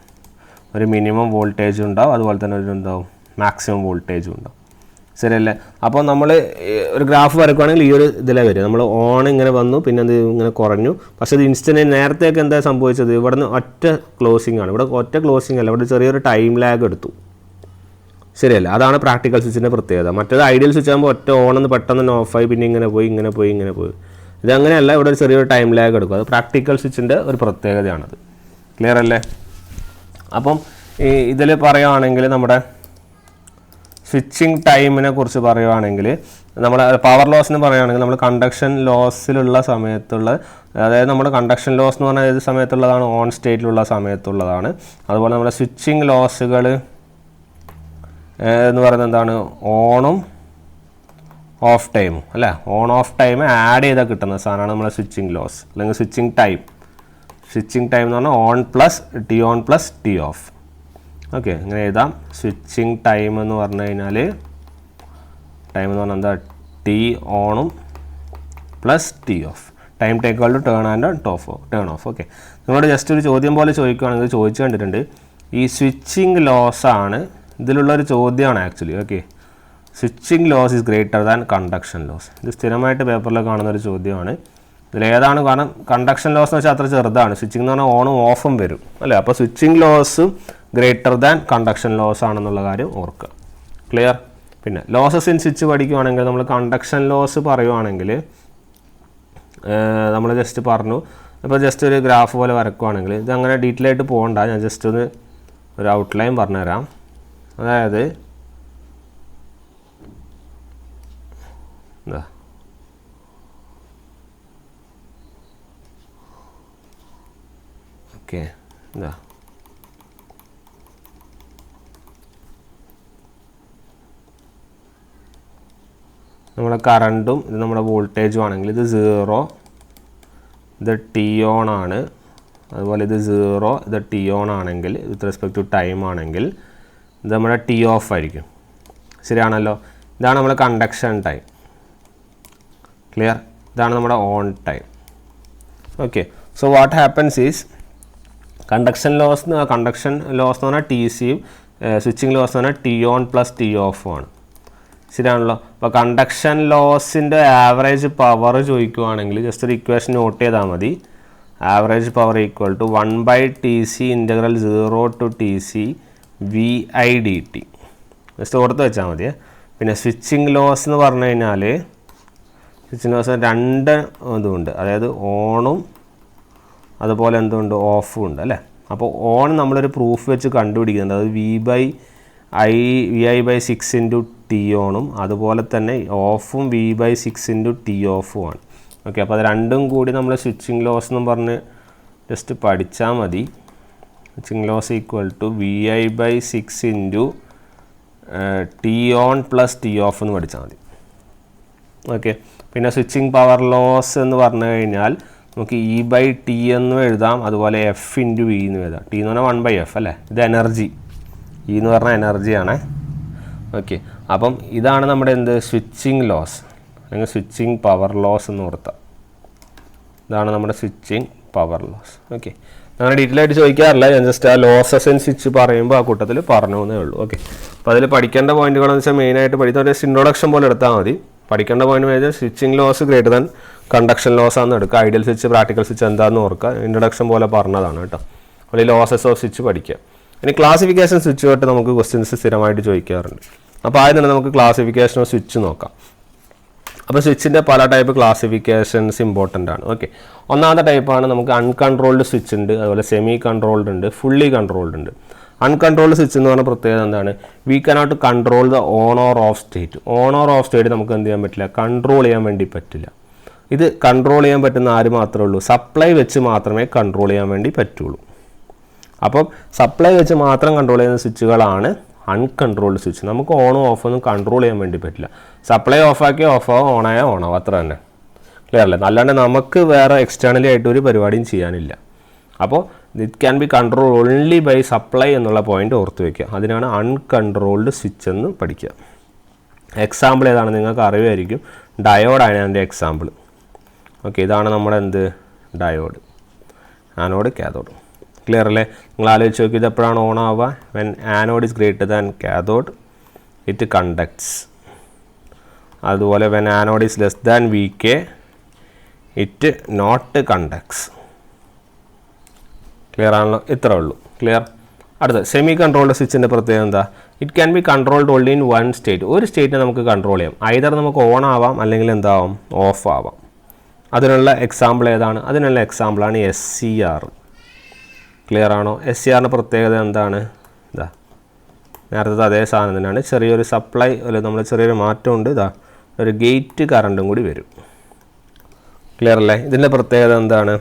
Speaker 1: ഒരു മിനിമം വോൾട്ടേജ് ഉണ്ടാവും, അതുപോലെ തന്നെ ഒരു എന്താവും, മാക്സിമം വോൾട്ടേജും ഉണ്ടാവും. ശരിയല്ലേ? അപ്പോൾ നമ്മൾ ഒരു ഗ്രാഫ് വരയ്ക്കുകയാണെങ്കിൽ ഈ ഒരു ഇതിലേ വരും. നമ്മൾ ഓൺ ഇങ്ങനെ വന്നു, പിന്നെ അത് ഇങ്ങനെ കുറഞ്ഞു. പക്ഷേ ഇത് ഇൻസ്റ്റൻ്റ് നേരത്തേക്ക് എന്താ സംഭവിച്ചത്, ഇവിടെ നിന്ന് ഒറ്റ ക്ലോസിംഗ് ആണ്. ഇവിടെ ഒറ്റ ക്ലോസിംഗ് അല്ല, ഇവിടെ ചെറിയൊരു ടൈം ലാഗ് എടുത്തു. ശരിയല്ല? അതാണ് പ്രാക്ടിക്കൽ സ്വിച്ചിൻ്റെ പ്രത്യേകത. മറ്റേത് ഐഡിയൽ സ്വിച്ച് ആകുമ്പോൾ ഒറ്റ ഓണെന്ന് പെട്ടെന്ന് ഓഫായി, പിന്നെ ഇങ്ങനെ പോയി. ഇതങ്ങനെയല്ല, ഇവിടെ ഒരു ചെറിയൊരു ടൈം ലാഗ് എടുക്കും. അത് പ്രാക്ടിക്കൽ സ്വിച്ചിൻ്റെ ഒരു പ്രത്യേകതയാണത്. ക്ലിയർ അല്ലേ? അപ്പം ഇതിൽ പറയുകയാണെങ്കിൽ നമ്മുടെ സ്വിച്ചിങ് ടൈമിനെ കുറിച്ച് പറയുകയാണെങ്കിൽ, നമ്മൾ പവർ ലോസിന് പറയുകയാണെങ്കിൽ നമ്മൾ കണ്ടക്ഷൻ ലോസിലുള്ള സമയത്തുള്ള, അതായത് നമ്മുടെ കണ്ടക്ഷൻ ലോസ് എന്ന് പറഞ്ഞാൽ ഏത് സമയത്തുള്ളതാണ്, ഓൺ സ്റ്റേറ്റിലുള്ള സമയത്തുള്ളതാണ്. അതുപോലെ നമ്മുടെ സ്വിച്ചിങ് ലോസുകൾ എന്ന് പറയുന്നത് എന്താണ്, ഓണും ഓഫ് ടൈമും അല്ലേ. ഓൺ ഓഫ് ടൈം ആഡ് ചെയ്താൽ കിട്ടുന്ന സാധനമാണ് നമ്മുടെ സ്വിച്ചിങ് ലോസ് അല്ലെങ്കിൽ സ്വിച്ചിങ് ടൈം. സ്വിച്ചിങ് ടൈം എന്ന് പറഞ്ഞാൽ on plus T on plus T of. Okay, ഇങ്ങനെ എഴുതാം. സ്വിച്ചിങ് ടൈം എന്ന് പറഞ്ഞു കഴിഞ്ഞാൽ, ടൈം എന്ന് പറഞ്ഞാൽ എന്താ, ടി ഓണും plus T off. Time take to turn and turn off. Okay, നിങ്ങളോട് ജസ്റ്റ് ഒരു ചോദ്യം പോലെ ചോദിക്കുകയാണെങ്കിൽ ചോദിച്ചു കണ്ടിട്ടുണ്ട്. ഈ സ്വിച്ചിങ് ലോസാണ് ഇതിലുള്ളൊരു ചോദ്യമാണ് actually. Okay, switching loss is greater than conduction loss. ഇത് സ്ഥിരമായിട്ട് പേപ്പറിൽ കാണുന്നൊരു ചോദ്യമാണ്. ഇതിലേതാണ്, കാരണം കണ്ടക്ഷൻ ലോസ് എന്ന് വെച്ചാൽ അത്ര ചെറുതാണ്, സ്വിച്ചിങ് എന്ന് പറഞ്ഞാൽ ഓണും ഓഫും വരും അല്ലേ. അപ്പോൾ switching loss greater than conduction loss ആണെന്നുള്ള കാര്യം ഓർക്കുക. ക്ലിയർ? പിന്നെ ലോസസ് ഇൻ സ്വിച്ച് പഠിക്കുകയാണെങ്കിൽ നമ്മൾ കണ്ടക്ഷൻ ലോസ് പറയുവാണെങ്കിൽ നമ്മൾ ജസ്റ്റ് പറഞ്ഞു. ഇപ്പോൾ ജസ്റ്റ് ഒരു ഗ്രാഫ് പോലെ വരക്കുകയാണെങ്കിൽ, ഇത് അങ്ങനെ ഡീറ്റെയിൽ ആയിട്ട് പോകണ്ട, ഞാൻ ജസ്റ്റ് ഒന്ന് ഒരു ഔട്ട്ലൈൻ പറഞ്ഞുതരാം. അതായത് എന്താ, ഓക്കെ, എന്താ നമ്മുടെ കറണ്ടും ഇത് നമ്മുടെ വോൾട്ടേജും ആണെങ്കിൽ, ഇത് 0, ഇത് ടി ഓൺ ആണ്. അതുപോലെ ഇത് 0, ഇത് ടി ഓൺ ആണെങ്കിൽ, വിത്ത് റെസ്പെക്ട് ടു ടൈം ആണെങ്കിൽ ഇത് നമ്മുടെ ടി ഓഫ് ആയിരിക്കും. ശരിയാണല്ലോ? ഇതാണ് നമ്മുടെ കണ്ടക്ഷൻ ടൈം. ക്ലിയർ? ഇതാണ് നമ്മുടെ on time. Okay, so what happens is conduction loss എന്ന് പറഞ്ഞാൽ ടി സിയും സ്വിച്ചിങ് ലോസ് എന്ന് പറഞ്ഞാൽ ടി ഓൺ പ്ലസ് ടി ഓഫും ആണ്. ശരിയാണല്ലോ. അപ്പോൾ കണ്ടക്ഷൻ ലോസിൻ്റെ ആവറേജ് പവർ ചോദിക്കുവാണെങ്കിൽ ജസ്റ്റ് ഒരു ഇക്വേഷൻ നോട്ട് ചെയ്താൽ മതി. Average power equal to 1/TC integral 0 to TC VIdt. ജസ്റ്റ് ഓർത്ത് വെച്ചാൽ മതി. പിന്നെ സ്വിച്ചിങ് ലോസ് എന്ന് പറഞ്ഞു കഴിഞ്ഞാൽ സ്വിച്ചിങ് ലോസ് രണ്ട് ഇതുമുണ്ട്, അതായത് ഓണും അതുപോലെ എന്തുണ്ട് ഓഫും ഉണ്ട് അല്ലേ. അപ്പോൾ ഓൺ നമ്മളൊരു പ്രൂഫ് വെച്ച് കണ്ടുപിടിക്കുന്നുണ്ട്, അത് VI/6 ഇൻറ്റു ടി ഓണും അതുപോലെ തന്നെ ഓഫും V/6 ഇൻറ്റു ടി ഓഫും ആണ്. ഓക്കെ, അപ്പോൾ അത് രണ്ടും കൂടി നമ്മൾ സ്വിച്ചിങ് ലോസ് എന്നും പറഞ്ഞ് ജസ്റ്റ് പഠിച്ചാൽ മതി. Switching loss equal to VI/6 into T on plus T off എന്ന് പഠിച്ചാൽ മതി. ഓക്കെ, പിന്നെ സ്വിച്ചിങ് പവർ ലോസ് എന്ന് പറഞ്ഞു കഴിഞ്ഞാൽ നമുക്ക് E/T എന്നും എഴുതാം, അതുപോലെ F ഇൻറ്റു E എന്ന് എഴുതാം. T എന്ന് പറഞ്ഞാൽ 1/F അല്ലേ, ഇത് എനർജി, E എന്ന് പറഞ്ഞാൽ എനർജിയാണ്. ഓക്കെ, അപ്പം ഇതാണ് നമ്മുടെ എന്ത് സ്വിച്ചിങ് ലോസ് അല്ലെങ്കിൽ സ്വിച്ചിങ് പവർ ലോസ് എന്ന് ഓർത്താം. ഇതാണ് നമ്മുടെ സ്വിച്ചിങ് പവർ ലോസ്. ഓക്കെ, അങ്ങനെ ഡീറ്റെയിൽ ആയിട്ട് ചോദിക്കാറില്ല, ഞാൻ ജസ്റ്റ് ആ ലോസസ് ആൻഡ് സ്വിച്ച് പറയുമ്പോൾ ആ കൂട്ടത്തിൽ പറഞ്ഞു എന്നേ ഉള്ളൂ. ഓക്കെ, അപ്പോൾ അതിൽ പഠിക്കേണ്ട പോയിന്റുകളെന്ന് വെച്ചാൽ മെയിനായിട്ട് പഠിക്കുന്ന ഇൻട്രൊഡക്ഷൻ പോലെ എടുത്താൽ മതി. പഠിക്കേണ്ട പോയിന്റ് വെച്ചാൽ switching loss greater than conduction loss ആണെന്ന് എടുക്കുക. ഐഡിയൽ സ്വിച്ച് പ്രാക്ടിക്കൽ സ്വിച്ച് എന്താണെന്ന് ഓർക്കുക. ഇൻട്രൊഡക്ഷൻ പോലെ പറഞ്ഞതാണ് കേട്ടോ. അപ്പോൾ ഈ ലോസസ് ഓഫ് സ്വിച്ച് പഠിക്കുക. ഇനി ക്ലാസിഫിക്കേഷൻ സ്വിച്ച് തൊട്ട് നമുക്ക് ക്വസ്റ്റ്യൻസ് സ്ഥിരമായിട്ട് ചോദിക്കാറുണ്ട്. അപ്പോൾ ആദ്യം തന്നെ നമുക്ക് ക്ലാസിഫിക്കേഷൻ ഓഫ് സ്വിച്ച് നോക്കാം. അപ്പോൾ സ്വിച്ചിൻ്റെ പല ടൈപ്പ് ക്ലാസിഫിക്കേഷൻസ് ഇമ്പോർട്ടൻ്റ് ആണ്. ഓക്കെ, ഒന്നാമത്തെ ടൈപ്പാണ് നമുക്ക് അൺകൺട്രോൾഡ് സ്വിച്ച് ഉണ്ട്, അതുപോലെ സെമി കൺട്രോൾഡ് ഉണ്ട്, ഫുള്ളി കൺട്രോൾഡ് ഉണ്ട്. അൺകൺട്രോൾഡ് സ്വിച്ച് എന്ന് പറഞ്ഞ പ്രത്യേകത എന്താണ്? We cannot control the on or of state. On or of state നമുക്ക് എന്ത് ചെയ്യാൻ പറ്റില്ല, കൺട്രോൾ ചെയ്യാൻ വേണ്ടി പറ്റില്ല. ഇത് കൺട്രോൾ ചെയ്യാൻ പറ്റുന്ന ആര് മാത്രമേ ഉള്ളൂ? സപ്ലൈ വെച്ച് മാത്രമേ കൺട്രോൾ ചെയ്യാൻ വേണ്ടി പറ്റുള്ളൂ. അപ്പം സപ്ലൈ വെച്ച് മാത്രം കൺട്രോൾ ചെയ്യുന്ന സ്വിച്ചുകളാണ് അൺകൺട്രോൾഡ് സ്വിച്ച്. നമുക്ക് ഓണും ഓഫൊന്നും കൺട്രോൾ ചെയ്യാൻ വേണ്ടി പറ്റില്ല. സപ്ലൈ ഓഫാക്കിയാൽ ഓഫാവും, ഓണായാൽ ഓണാവും, അത്ര തന്നെ. ക്ലിയർ അല്ലേ? അല്ലാണ്ട് നമുക്ക് വേറെ എക്സ്റ്റേണലി ആയിട്ട് ഒരു പരിപാടിയും ചെയ്യാനില്ല. അപ്പോൾ it can be control only by supply എന്നുള്ള പോയിന്റ് ഓർത്ത് വയ്ക്കുക. അതിനാണ് അൺകൺട്രോൾഡ് സ്വിച്ച് എന്ന് പഠിക്കുക. എക്സാമ്പിൾ ഏതാണ് നിങ്ങൾക്ക് അറിയുമായിരിക്കും, ഡയോഡാണ് അതിൻ്റെ എക്സാമ്പിൾ. ഓക്കെ, ഇതാണ് നമ്മുടെ എന്ത് ഡയോഡ്, ആനോഡ് കാഥോഡ്. ക്ലിയർ അല്ലേ? നിങ്ങൾ ആലോചിച്ച് നോക്കി, ഇത് എപ്പോഴാണ് ഓൺ ആവുക? When anode is greater than cathode it conducts. അതുപോലെ when anode is less than VK it not conducts. Clear ആണല്ലോ? ഇത്രേ ഉള്ളൂ. ക്ലിയർ? അടുത്ത സെമി കൺട്രോൾഡ് സ്വിച്ചിൻ്റെ പ്രത്യേകത എന്താ? It can be controlled only in one state. ഒരു സ്റ്റേറ്റിനെ നമുക്ക് കൺട്രോൾ ചെയ്യാം. ഐദർ നമുക്ക് ഓൺ ആവാം അല്ലെങ്കിൽ എന്താവാം, ഓഫ് ആവാം. അതിനുള്ള എക്സാമ്പിൾ ഏതാണ്? അതിനുള്ള എക്സാമ്പിളാണ് SCR. ക്ലിയർ ആണോ? SCRൻ്റെ പ്രത്യേകത എന്താണ്? ഇതാ നേരത്തെ അതേ സാധനം തന്നെയാണ്, ചെറിയൊരു സപ്ലൈ അല്ലെ, നമ്മൾ ചെറിയൊരു മാറ്റമുണ്ട്. ഇതാ ഒരു ഗേറ്റ് കറണ്ടും കൂടി വരും. ക്ലിയർ അല്ലേ? ഇതിൻ്റെ പ്രത്യേകത എന്താണ്?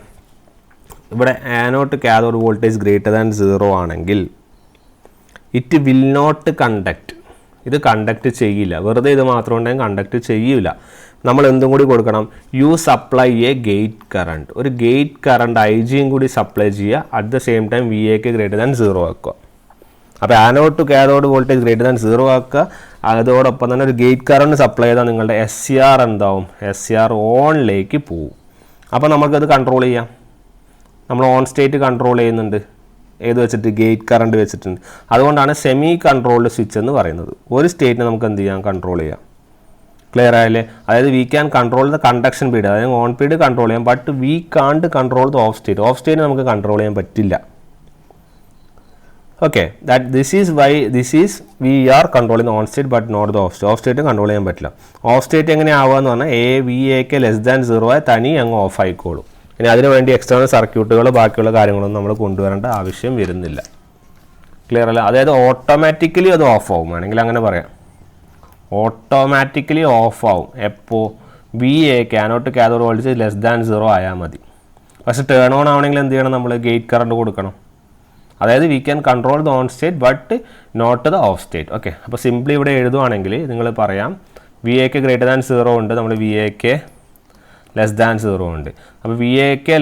Speaker 1: ഇവിടെ ആനോട്ട് കാഥോഡ് വോൾട്ടേജ് ഗ്രേറ്റർ ദാൻ 0 ആണെങ്കിൽ ഇറ്റ് വിൽ നോട്ട് കണ്ടക്ട്. ഇത് കണ്ടക്ട് ചെയ്യില്ല. വെറുതെ ഇത് മാത്രം ഉണ്ടെങ്കിൽ കണ്ടക്ട് ചെയ്യില്ല. നമ്മൾ എന്തും കൂടി കൊടുക്കണം, you supply a gate current. ഒരു ഗേറ്റ് കറണ്ട് IG കൂടി സപ്ലൈ ചെയ്യുക. അറ്റ് ദ സെയിം ടൈം VAക്ക് ഗ്രേറ്റർ ദാൻ 0 ആക്കുക. അപ്പോൾ anode to cathode voltage greater than 0 ആക്കുക. അതോടൊപ്പം തന്നെ ഒരു ഗേറ്റ് കറണ്ട് സപ്ലൈ ചെയ്താൽ നിങ്ങളുടെ SCR എന്താവും? SCR ഓണിലേക്ക് പോവും. അപ്പോൾ നമുക്കത് കൺട്രോൾ ചെയ്യാം. നമ്മൾ ഓൺ സ്റ്റേറ്റ് കൺട്രോൾ ചെയ്യുന്നുണ്ട്. ഏത് വെച്ചിട്ട്? ഗേറ്റ് കറണ്ട് വെച്ചിട്ടുണ്ട്. അതുകൊണ്ടാണ് സെമി കൺട്രോൾഡ് സ്വിച്ച് എന്ന് പറയുന്നത്. ഒരു സ്റ്റേറ്റിനെ നമുക്ക് എന്ത് ചെയ്യാം? കൺട്രോൾ ചെയ്യാം. ക്ലിയർ ആയല്ലേ? അതായത് we can control the conduction period, അതായത് ഓൺ പീരീഡ് കൺട്രോൾ ചെയ്യാം. But we can't control the off state. Off state നമുക്ക് കൺട്രോൾ ചെയ്യാൻ പറ്റില്ല. Okay, this is we are controlling on state but not the off state. Off state control ചെയ്യാൻ പറ്റില്ല. ഓഫ് സ്റ്റേറ്റ് എങ്ങനെ ആവുക എന്ന് പറഞ്ഞാൽ VAക്ക് ലെസ് ദാൻ 0 ആയി തനി അങ്ങ് ഓഫ് ആയിക്കോളും. ഇനി അതിനുവേണ്ടി എക്സ്റ്റേണൽ സർക്യൂട്ടുകൾ ബാക്കിയുള്ള കാര്യങ്ങളൊന്നും നമ്മൾ കൊണ്ടുവരേണ്ട ആവശ്യം വരുന്നില്ല. ക്ലിയർ അല്ല? അതായത് ഓട്ടോമാറ്റിക്കലി അത് ഓഫ് ആവും, വേണമെങ്കിൽ അങ്ങനെ പറയാം. ഓട്ടോമാറ്റിക്കലി ഓഫ് ആവും എപ്പോൾ? VAക്ക് ആനോട്ട് കാഥോഡ് വോൾട്ടേജ് ലെസ് ദാൻ 0 ആയാൽ മതി. പക്ഷേ ടേൺ ഓൺ ആവണമെങ്കിൽ എന്ത് ചെയ്യണം? നമ്മൾ ഗേറ്റ് കറണ്ട് കൊടുക്കണം. അതായത് we can control the on state but not the off state. Okay, അപ്പോൾ സിംപ്ലി ഇവിടെ എഴുതുവാണെങ്കിൽ നിങ്ങൾ പറയാം VAക്ക് ഗ്രേറ്റർ ദാൻ 0 ഉണ്ട്, നമ്മൾ VAക്ക് ലെസ് ദാൻ 0 ഉണ്ട്. അപ്പോൾ VAക്ക്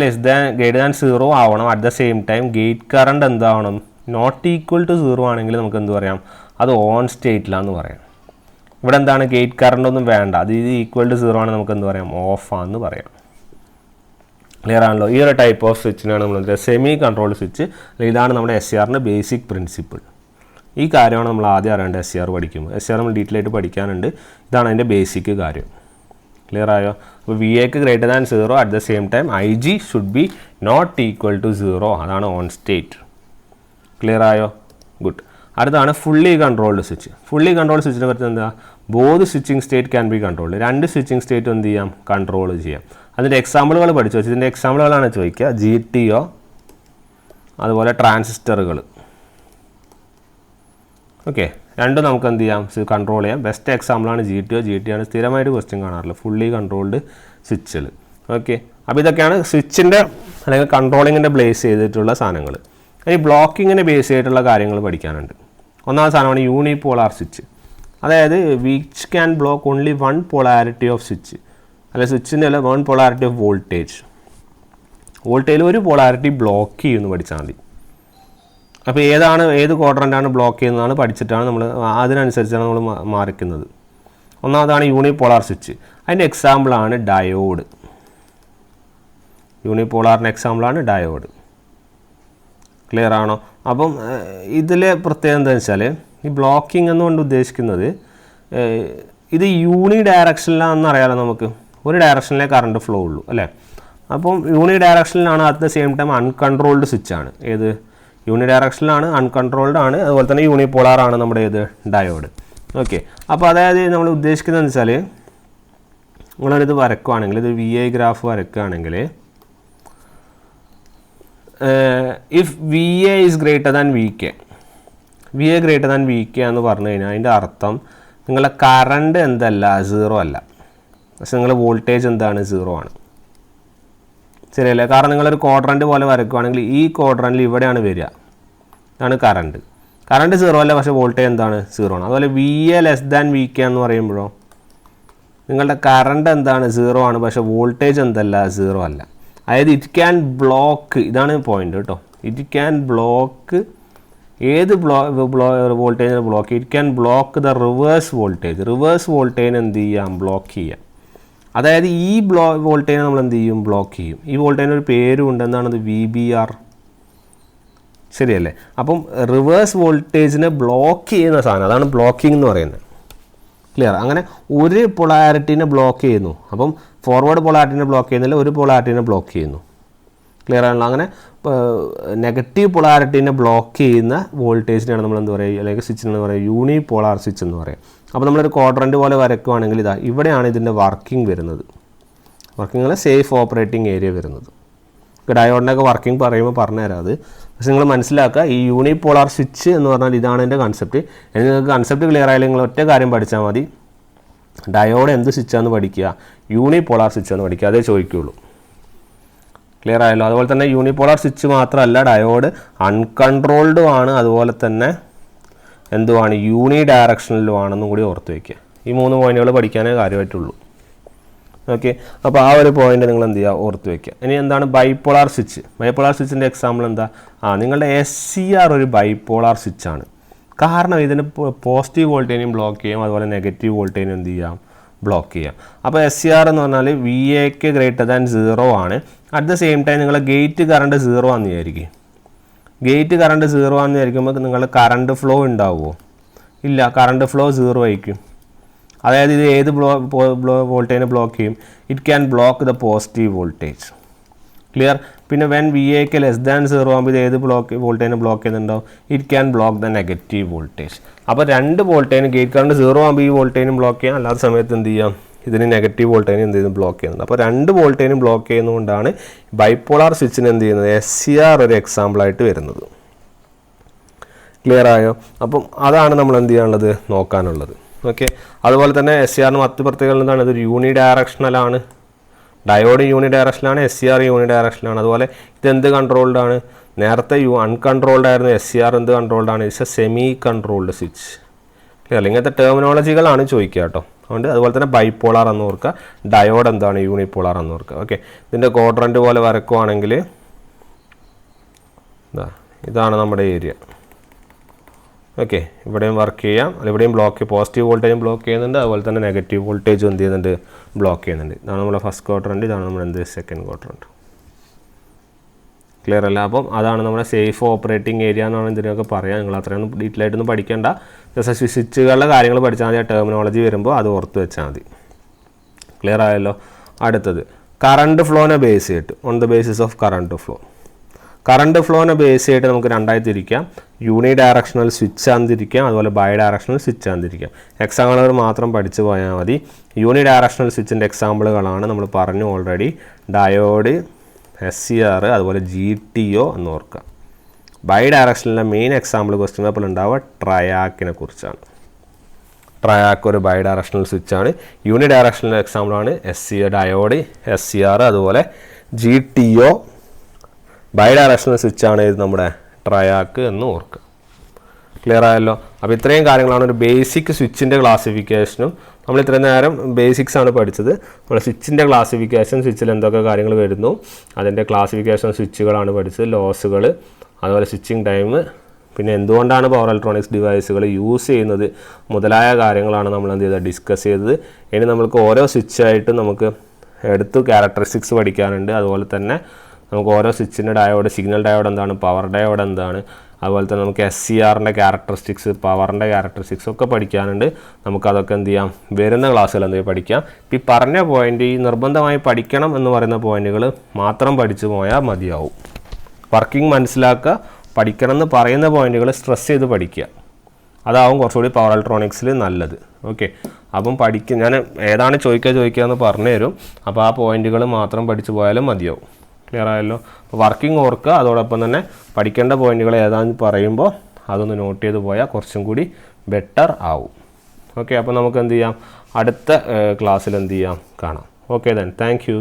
Speaker 1: ഗ്രേറ്റർ ദാൻ 0 ആവണം. At the same time gate current എന്താവണം? നോട്ട് ഈക്വൽ ടു 0 ആണെങ്കിൽ നമുക്ക് എന്ത് പറയാം? അത് ഓൺ സ്റ്റേറ്റിലാണെന്ന് പറയാം. ഇവിടെ എന്താണ് ഗേറ്റ് കറണ്ട് ഒന്നും വേണ്ട, അത് ഇത് ഈക്വൽ ടു 0 ആണ്, നമുക്ക് എന്ത് പറയാം, ഓഫ് ആണെന്ന് പറയാം. ക്ലിയർ ആണല്ലോ? ഈ ഒരു ടൈപ്പ് ഓഫ് സ്വിച്ചിനാണ് നമ്മൾ സെമി കൺട്രോൾഡ് സ്വിച്ച്. ഇതാണ് നമ്മുടെ SCRൻ്റെ ബേസിക് പ്രിൻസിപ്പിൾ. ഈ കാര്യമാണ് നമ്മൾ ആദ്യം അറിയേണ്ടത് SCR പഠിക്കുമ്പോൾ. SCR നമ്മൾ ഡീറ്റെയിൽ ആയിട്ട് പഠിക്കാനുണ്ട്. ഇതാണ് അതിൻ്റെ ബേസിക് കാര്യം. ക്ലിയർ ആയോ? അപ്പോൾ VAക്ക് greater than 0 at the same time IG should be not equal to 0. അതാണ് ഓൺ സ്റ്റേറ്റ്. ക്ലിയർ ആയോ? ഗുഡ്. അടുത്താണ് fully controlled switch. Fully controlled സ്വിച്ചിനെ പറ്റി എന്താ, both switching state can be controlled. രണ്ട് സ്വിച്ചിങ് സ്റ്റേറ്റ് എന്ത് ചെയ്യാം, കൺട്രോൾ ചെയ്യാം. അതിൻ്റെ എക്സാമ്പിളുകൾ പഠിച്ചു വെച്ചു. ഇതിൻ്റെ എക്സാമ്പിളുകളാണ് ചോദിക്കുക. GTO, അതുപോലെ ട്രാൻസിസ്റ്ററുകൾ. ഓക്കെ, രണ്ടും നമുക്ക് എന്ത് ചെയ്യാം, കൺട്രോൾ ചെയ്യാം. ബെസ്റ്റ് എക്സാമ്പിളാണ് GTO. GTO ആണ് സ്ഥിരമായിട്ട് ക്വസ്റ്റ്യൻ കാണാറുള്ളത്, ഫുള്ളി കൺട്രോൾഡ് സ്വിച്ചുകൾ. ഓക്കെ, അപ്പോൾ ഇതൊക്കെയാണ് സ്വിച്ചിൻ്റെ അല്ലെങ്കിൽ കൺട്രോളിങ്ങിൻ്റെ ബേസ് ചെയ്തിട്ടുള്ള സാധനങ്ങൾ. ഇനി ബ്ലോക്കിങ്ങിനെ ബേസ് ചെയ്തിട്ടുള്ള കാര്യങ്ങൾ പഠിക്കാനുണ്ട്. ഒന്നാമത്തെ സാധനമാണ് യൂണിപോളാർ സ്വിച്ച്. അതായത് which can block only one polarity off switch, അല്ലെ സ്വിച്ചിൻ്റെ അല്ല വൺ പോളാരിറ്റി ഓഫ് വോൾട്ടേജ്. വോൾട്ടേജിൽ ഒരു പോളാരിറ്റി ബ്ലോക്ക് ചെയ്യുമെന്ന് പഠിച്ചാൽ മതി. അപ്പോൾ ഏത് ക്വാഡ്രൻ്റാണ് ബ്ലോക്ക് ചെയ്യുന്നതാണ് പഠിച്ചിട്ടാണ് നമ്മൾ അതിനനുസരിച്ചാണ് നമ്മൾ മാറിക്കുന്നത്. ഒന്നാമതാണ് യൂണിപോളാർ സ്വിച്ച്. അതിൻ്റെ എക്സാമ്പിളാണ് ഡയോഡ്. യൂണിപോളാറിൻ്റെ എക്സാമ്പിളാണ് ഡയോഡ്. ക്ലിയർ ആണോ? അപ്പം ഇതിലെ പ്രത്യേകത എന്താണെന്ന് വെച്ചാൽ, ഈ ബ്ലോക്കിംഗ് എന്നുകൊണ്ട് ഉദ്ദേശിക്കുന്നത് ഇത് യൂണി ഡയറക്ഷനിലാണെന്ന് അറിയാലോ നമുക്ക്. ഒരു ഡയറക്ഷനിലേ കറണ്ട് ഫ്ലോ ഉള്ളൂ അല്ലേ. അപ്പം യൂണി ഡയറക്ഷനിലാണ്, at the same time uncontrolled സ്വിച്ചാണ്. ഏത്? യൂണി ഡയറക്ഷനിലാണ്, അൺകൺട്രോൾഡ് ആണ്. അതുപോലെ തന്നെ യൂണിപോളാർ ആണ് നമ്മുടെ ഏത്, ഡയോഡ്. ഓക്കെ, അപ്പോൾ അതായത് നമ്മൾ ഉദ്ദേശിക്കുന്നതെന്ന് വെച്ചാൽ, നിങ്ങളൊരിത് വരക്കുകയാണെങ്കിൽ, ഇത് VI ഗ്രാഫ് വരക്കുകയാണെങ്കിൽ, if VA is greater than VK, VA greater than VK എന്ന് പറഞ്ഞു കഴിഞ്ഞാൽ അതിൻ്റെ അർത്ഥം നിങ്ങളുടെ കറണ്ട് എന്തല്ല, 0 അല്ല, പക്ഷെ നിങ്ങളുടെ വോൾട്ടേജ് എന്താണ്, 0 ആണ്. ശരിയല്ലേ? കാരണം നിങ്ങളൊരു ക്വാഡ്രൻ്റ് പോലെ വരക്കുകയാണെങ്കിൽ ഈ ക്വാഡ്രൻ്റിൽ ഇവിടെയാണ് വരിക, ഇതാണ് കറണ്ട്. 0 അല്ല, പക്ഷേ വോൾട്ടേജ് എന്താണ്, 0 ആണ്. അതുപോലെ VA ലെസ് ദാൻ VK എന്ന് പറയുമ്പോഴോ നിങ്ങളുടെ കറണ്ട് എന്താണ്, 0 ആണ്, പക്ഷേ വോൾട്ടേജ് എന്തല്ല, 0 അല്ല. അതായത് ഇറ്റ് ക്യാൻ ബ്ലോക്ക്, ഇതാണ് പോയിന്റ് കേട്ടോ. ഇറ്റ് ക്യാൻ ബ്ലോക്ക് ഏത് വോൾട്ടേജിനെ block, it can block the reverse voltage. Reverse വോൾട്ടേജിന് എന്ത് ചെയ്യാം, ബ്ലോക്ക് ചെയ്യാം. അതായത് ഈ വോൾട്ടേജിനെ നമ്മൾ എന്ത് ചെയ്യും, ബ്ലോക്ക് ചെയ്യും. ഈ വോൾട്ടേജിന് ഒരു പേരുണ്ട്, എന്താണത്, VBR. ശരിയല്ലേ? അപ്പം റിവേഴ്സ് വോൾട്ടേജിനെ ബ്ലോക്ക് ചെയ്യുന്ന സാധനം, അതാണ് ബ്ലോക്കിംഗ് എന്ന് പറയുന്നത്. ക്ലിയർ? അങ്ങനെ ഒരു പൊളാരിറ്റീനെ ബ്ലോക്ക് ചെയ്യുന്നു. അപ്പം ഫോർവേഡ് പൊളാരിറ്റീനെ ബ്ലോക്ക് ചെയ്യുന്നില്ല, ഒരു പൊളാരിറ്റീനെ ബ്ലോക്ക് ചെയ്യുന്നു. ക്ലിയർ ആണല്ലോ? അങ്ങനെ നെഗറ്റീവ് പൊളാരിറ്റീനെ ബ്ലോക്ക് ചെയ്യുന്ന വോൾട്ടേജിനാണ് നമ്മൾ എന്ത് പറയുക, അല്ലെങ്കിൽ സ്വിച്ചിനെന്ന് പറയുക യൂണിപോളാർ സ്വിച്ച് എന്ന് പറയും. അപ്പോൾ നമ്മളൊരു ക്വാഡ്രൻ്റ് പോലെ വരയ്ക്കുകയാണെങ്കിൽ ഇതാ ഇവിടെയാണ് ഇതിൻ്റെ വർക്കിംഗ് വരുന്നത്. വർക്കിംഗ് അല്ല, സേഫ് ഓപ്പറേറ്റിംഗ് ഏരിയ വരുന്നത്. ഡയോഡിൻ്റെയൊക്കെ വർക്കിംഗ് പറയുമ്പോൾ പറഞ്ഞുതരാം അത്. പക്ഷേ നിങ്ങൾ മനസ്സിലാക്കുക, ഈ യൂണിപോളാർ സ്വിച്ച് എന്ന് പറഞ്ഞാൽ ഇതാണ് എൻ്റെ കൺസെപ്റ്റ്. നിങ്ങൾക്ക് കൺസെപ്റ്റ് ക്ലിയർ ആയാലും നിങ്ങൾ ഒറ്റ കാര്യം പഠിച്ചാൽ മതി, ഡയോഡ് എന്ത് സ്വിച്ചാന്ന് പഠിക്കുക, യൂണിപോളാർ സ്വിച്ചാന്ന് പഠിക്കുക, അതേ ചോദിക്കുകയുള്ളൂ. ക്ലിയർ ആയല്ലോ? അതുപോലെ തന്നെ യൂണിപോളാർ സ്വിച്ച് മാത്രമല്ല, ഡയോഡ് അൺകൺട്രോൾഡും ആണ്, അതുപോലെ തന്നെ എന്തുമാണ്, യൂണി ഡയറക്ഷനിലുമാണെന്നും കൂടി ഓർത്ത് വയ്ക്കുക. ഈ 3 പോയിന്റുകൾ പഠിക്കാനേ കാര്യമായിട്ടുള്ളൂ. ഓക്കെ, അപ്പോൾ ആ ഒരു പോയിന്റ് നിങ്ങൾ എന്ത് ചെയ്യുക, ഓർത്ത് വയ്ക്കുക. ഇനി എന്താണ് ബൈപോളാർ സ്വിച്ച്? ബൈപോളാർ സ്വിച്ചിൻ്റെ എക്സാമ്പിൾ എന്താ, നിങ്ങളുടെ SCR ഒരു ബൈപോളാർ സ്വിച്ചാണ്. കാരണം ഇതിന് പോസിറ്റീവ് വോൾട്ടേജിനും ബ്ലോക്ക് ചെയ്യാം, അതുപോലെ നെഗറ്റീവ് വോൾട്ടേജിനും എന്ത് ചെയ്യാം, ബ്ലോക്ക് ചെയ്യാം. അപ്പോൾ SCR എന്ന് പറഞ്ഞാൽ VAക്ക് ഗ്രേറ്റർ ദാൻ 0 ആണ്. അറ്റ് ദ സെയിം ടൈം നിങ്ങളുടെ ഗേറ്റ് കറണ്ട് 0 ആണെന്ന് വിചാരിക്കും. ഗേറ്റ് കറണ്ട് 0 ആണെന്ന് വിചാരിക്കുമ്പോൾ നിങ്ങളുടെ കറണ്ട് ഫ്ലോ ഉണ്ടാവുമോ? ഇല്ല, കറണ്ട് ഫ്ലോ 0 ആയിരിക്കും. അതായത് ഇത് ഏത് വോൾട്ടേജിനെ ബ്ലോക്ക് ചെയ്യും, it can block the positive voltage. Clear? പിന്നെ വെൻ VAക്ക് ലെസ് ദാൻ 0 ആകുമ്പോൾ ഇത് ഏത് വോൾട്ടേജിനെ ബ്ലോക്ക് ചെയ്യുന്നുണ്ടാവും, it can block the negative voltage. അപ്പോൾ രണ്ട് വോൾട്ടേജിന് ഗേറ്റ് കറണ്ട് 0 ആകുമ്പോൾ ഈ വോൾട്ടേജിനും ബ്ലോക്ക് ചെയ്യാം, അല്ലാത്ത സമയത്ത് എന്ത് ചെയ്യാം, ഇതിന് നെഗറ്റീവ് വോൾട്ടേജിന് എന്ത് ചെയ്യുന്നു, ബ്ലോക്ക് ചെയ്യുന്നുണ്ട്. അപ്പോൾ രണ്ട് വോൾട്ടേജിനും ബ്ലോക്ക് ചെയ്യുന്നതുകൊണ്ടാണ് ബൈപോളാർ സ്വിച്ചിന് എന്ത് ചെയ്യുന്നത്, SCR ഒരു എക്സാമ്പിളായിട്ട് വരുന്നത്. ക്ലിയർ ആയോ? അപ്പം അതാണ് നമ്മൾ എന്ത് ചെയ്യാനുള്ളത്, നോക്കാനുള്ളത്. ഓക്കെ, അതുപോലെ തന്നെ SCRന് മറ്റ് പ്രത്യേകത എന്താണ്, ഇതൊരു യൂണി ഡയറക്ഷണലാണ്. ഡയോഡ് യൂണി ഡയറക്ഷനിലാണ്, SCR യൂണി ഡയറക്ഷനിലാണ്. അതുപോലെ ഇതെന്ത് കൺട്രോൾഡ് ആണ്, നേരത്തെ അൺകൺട്രോൾഡ് ആയിരുന്നു, SCR എന്ത് കൺട്രോൾഡ് ആണ്, it's A semi controlled switch. Clear? ഇങ്ങനത്തെ ടെർമിനോളജികളാണ് ചോദിക്കുക കേട്ടോ. അതുകൊണ്ട് അതുപോലെ തന്നെ ബൈപോളാർ എന്ന് ഓർക്കുക, ഡയോഡ് എന്താണ്, യൂണിപോളാർ എന്ന് ഓർക്കുക. ഓക്കെ, ഇതിൻ്റെ ക്വാഡ്രൻ്റ് പോലെ വരക്കുവാണെങ്കിൽ ഇതാണ് നമ്മുടെ ഏരിയ. ഓക്കെ, ഇവിടെയും വർക്ക് ചെയ്യാം, ഇവിടെയും പോസിറ്റീവ് വോൾട്ടേജും ബ്ലോക്ക് ചെയ്യുന്നുണ്ട്, അതുപോലെ തന്നെ നെഗറ്റീവ് വോൾട്ടേജും എന്ത് ചെയ്യുന്നുണ്ട്, ബ്ലോക്ക് ചെയ്യുന്നുണ്ട്. ഇതാണ് നമ്മുടെ ഫസ്റ്റ് ക്വാഡ്രന്റ്, ഇതാണ് നമ്മുടെ സെക്കൻഡ് ക്വാഡ്രന്റ്. ക്ലിയർ അല്ല? അപ്പം അതാണ് നമ്മുടെ സേഫ് ഓപ്പറേറ്റിംഗ് ഏരിയ എന്നാണ് ഇതിനൊക്കെ പറയാം. നിങ്ങൾ അത്രയൊന്നും ഡീറ്റെയിൽ ആയിട്ടൊന്നും പഠിക്കേണ്ട, ജസ്റ്റ് സ്വിച്ചുകളുടെ കാര്യങ്ങൾ പഠിച്ചാൽ മതി. ആ ടെർമിനോളജി വരുമ്പോൾ അത് ഓർത്ത് വെച്ചാൽ മതി. ക്ലിയർ ആയല്ലോ? അടുത്തത് കറണ്ട് ഫ്ലോനെ ബേസ് ചെയ്തിട്ട്, on the basis of current flow. Current ഫ്ലോനെ ബേസ് ചെയ്തിട്ട് നമുക്ക് രണ്ടായി തിരിക്കാം. യൂണി ഡയറക്ഷണൽ സ്വിച്ച് ആണെന്ന് തിരിക്കാം, അതുപോലെ ബൈ ഡയറക്ഷണൽ സ്വിച്ച് ആണെന്ന് തിരിക്കാം. എക്സാമ്പിളുകൾ മാത്രം പഠിച്ചു പോയാൽ മതി. യൂണി ഡയറക്ഷണൽ സ്വിച്ചിൻ്റെ എക്സാമ്പിളുകളാണ് നമ്മൾ പറഞ്ഞു ഓൾറെഡി. ഡയോഡ്, SCR, അതുപോലെ GTO എന്ന് ഓർക്കുക. ബൈ ഡയറക്ഷനിലെ മെയിൻ എക്സാമ്പിൾ ക്വസ്റ്റ്യൻ പേപ്പറിൽ ഉണ്ടാവുക ട്രയാക്കിനെ കുറിച്ചാണ്. ട്രയാക്ക് ഒരു ബൈ ഡയറക്ഷണൽ സ്വിച്ചാണ്. യൂണി ഡയറക്ഷണൽ എക്സാമ്പിളാണ് ഡയോഡ്, SCR, അതുപോലെ GTO. ബൈ ഡയറക്ഷണൽ സ്വിച്ചാണ് ഇത് നമ്മുടെ ട്രയാക്ക് എന്ന് ഓർക്കുക. ക്ലിയർ ആയല്ലോ? അപ്പോൾ ഇത്രയും കാര്യങ്ങളാണ് ഒരു ബേസിക് സ്വിച്ചിൻ്റെ ക്ലാസിഫിക്കേഷനും. നമ്മൾ ഇത്രയും നേരം ബേസിക്സ് ആണ് പഠിച്ചത്. നമ്മൾ സ്വിച്ചിൻ്റെ ക്ലാസിഫിക്കേഷൻ, സ്വിച്ചിൽ എന്തൊക്കെ കാര്യങ്ങൾ വരുന്നു, അതിൻ്റെ ക്ലാസിഫിക്കേഷൻ സ്വിച്ചുകളാണ് പഠിച്ചത്, ലോസുകൾ, അതുപോലെ സ്വിച്ചിങ് ടൈം, പിന്നെ എന്തുകൊണ്ടാണ് പവർ ഇലക്ട്രോണിക്സ് ഡിവൈസുകൾ യൂസ് ചെയ്യുന്നത് മുതലായ കാര്യങ്ങളാണ് നമ്മൾ എന്ത് ചെയ്തത്, ഡിസ്കസ് ചെയ്തത്. ഇനി നമുക്ക് ഓരോ സ്വിച്ചായിട്ട് നമുക്ക് എടുത്ത് ക്യാരക്ടറിസ്റ്റിക്സ് പഠിക്കാനുണ്ട്. അതുപോലെ തന്നെ നമുക്ക് ഓരോ സ്വിച്ചിൻ്റെ ഡയോഡ്, സിഗ്നൽ ഡയോഡ് എന്താണ്, പവർ ഡയോഡ് എന്താണ്, അതുപോലെ തന്നെ നമുക്ക് SCRൻ്റെ ക്യാരക്ടറിസ്റ്റിക്സ്, പവറിൻ്റെ ക്യാരക്ടറിസ്റ്റിക്സ് ഒക്കെ പഠിക്കാനുണ്ട്. നമുക്കതൊക്കെ എന്ത് ചെയ്യാം, വരുന്ന ക്ലാസ്സുകൾ എന്ത് ചെയ്യാം പഠിക്കാം. ഈ പറഞ്ഞ പോയിൻ്റ്, ഈ നിർബന്ധമായി പഠിക്കണം എന്ന് പറയുന്ന പോയിന്റുകൾ മാത്രം പഠിച്ചു പോയാൽ മതിയാവും. വർക്കിംഗ് മനസ്സിലാക്കുക, പഠിക്കണം എന്ന് പറയുന്ന പോയിന്റുകൾ സ്ട്രെസ് ചെയ്ത് പഠിക്കുക. അതാവും കുറച്ചുകൂടി പവർ ഇലക്ട്രോണിക്സിൽ നല്ലത്. ഓക്കെ, അപ്പം ഞാൻ ഏതാണ് ചോദിക്കുക എന്ന് പറഞ്ഞു തരും. അപ്പോൾ ആ പോയിന്റുകൾ മാത്രം പഠിച്ചു പോയാലും മതിയാവും. ക്ലിയർ ആയല്ലോ? അപ്പോൾ വർക്കിംഗ് ഓർക്കുക, അതോടൊപ്പം തന്നെ പഠിക്കേണ്ട പോയിന്റുകൾ ഏതാണെന്ന് പറയുമ്പോൾ അതൊന്ന് നോട്ട് ചെയ്ത് പോയാൽ കുറച്ചും കൂടി ബെറ്റർ ആവും. ഓക്കെ, അപ്പോൾ നമുക്ക് എന്ത് ചെയ്യാം, അടുത്ത ക്ലാസ്സിൽ എന്ത് ചെയ്യാം, കാണാം. Okay then, thank you.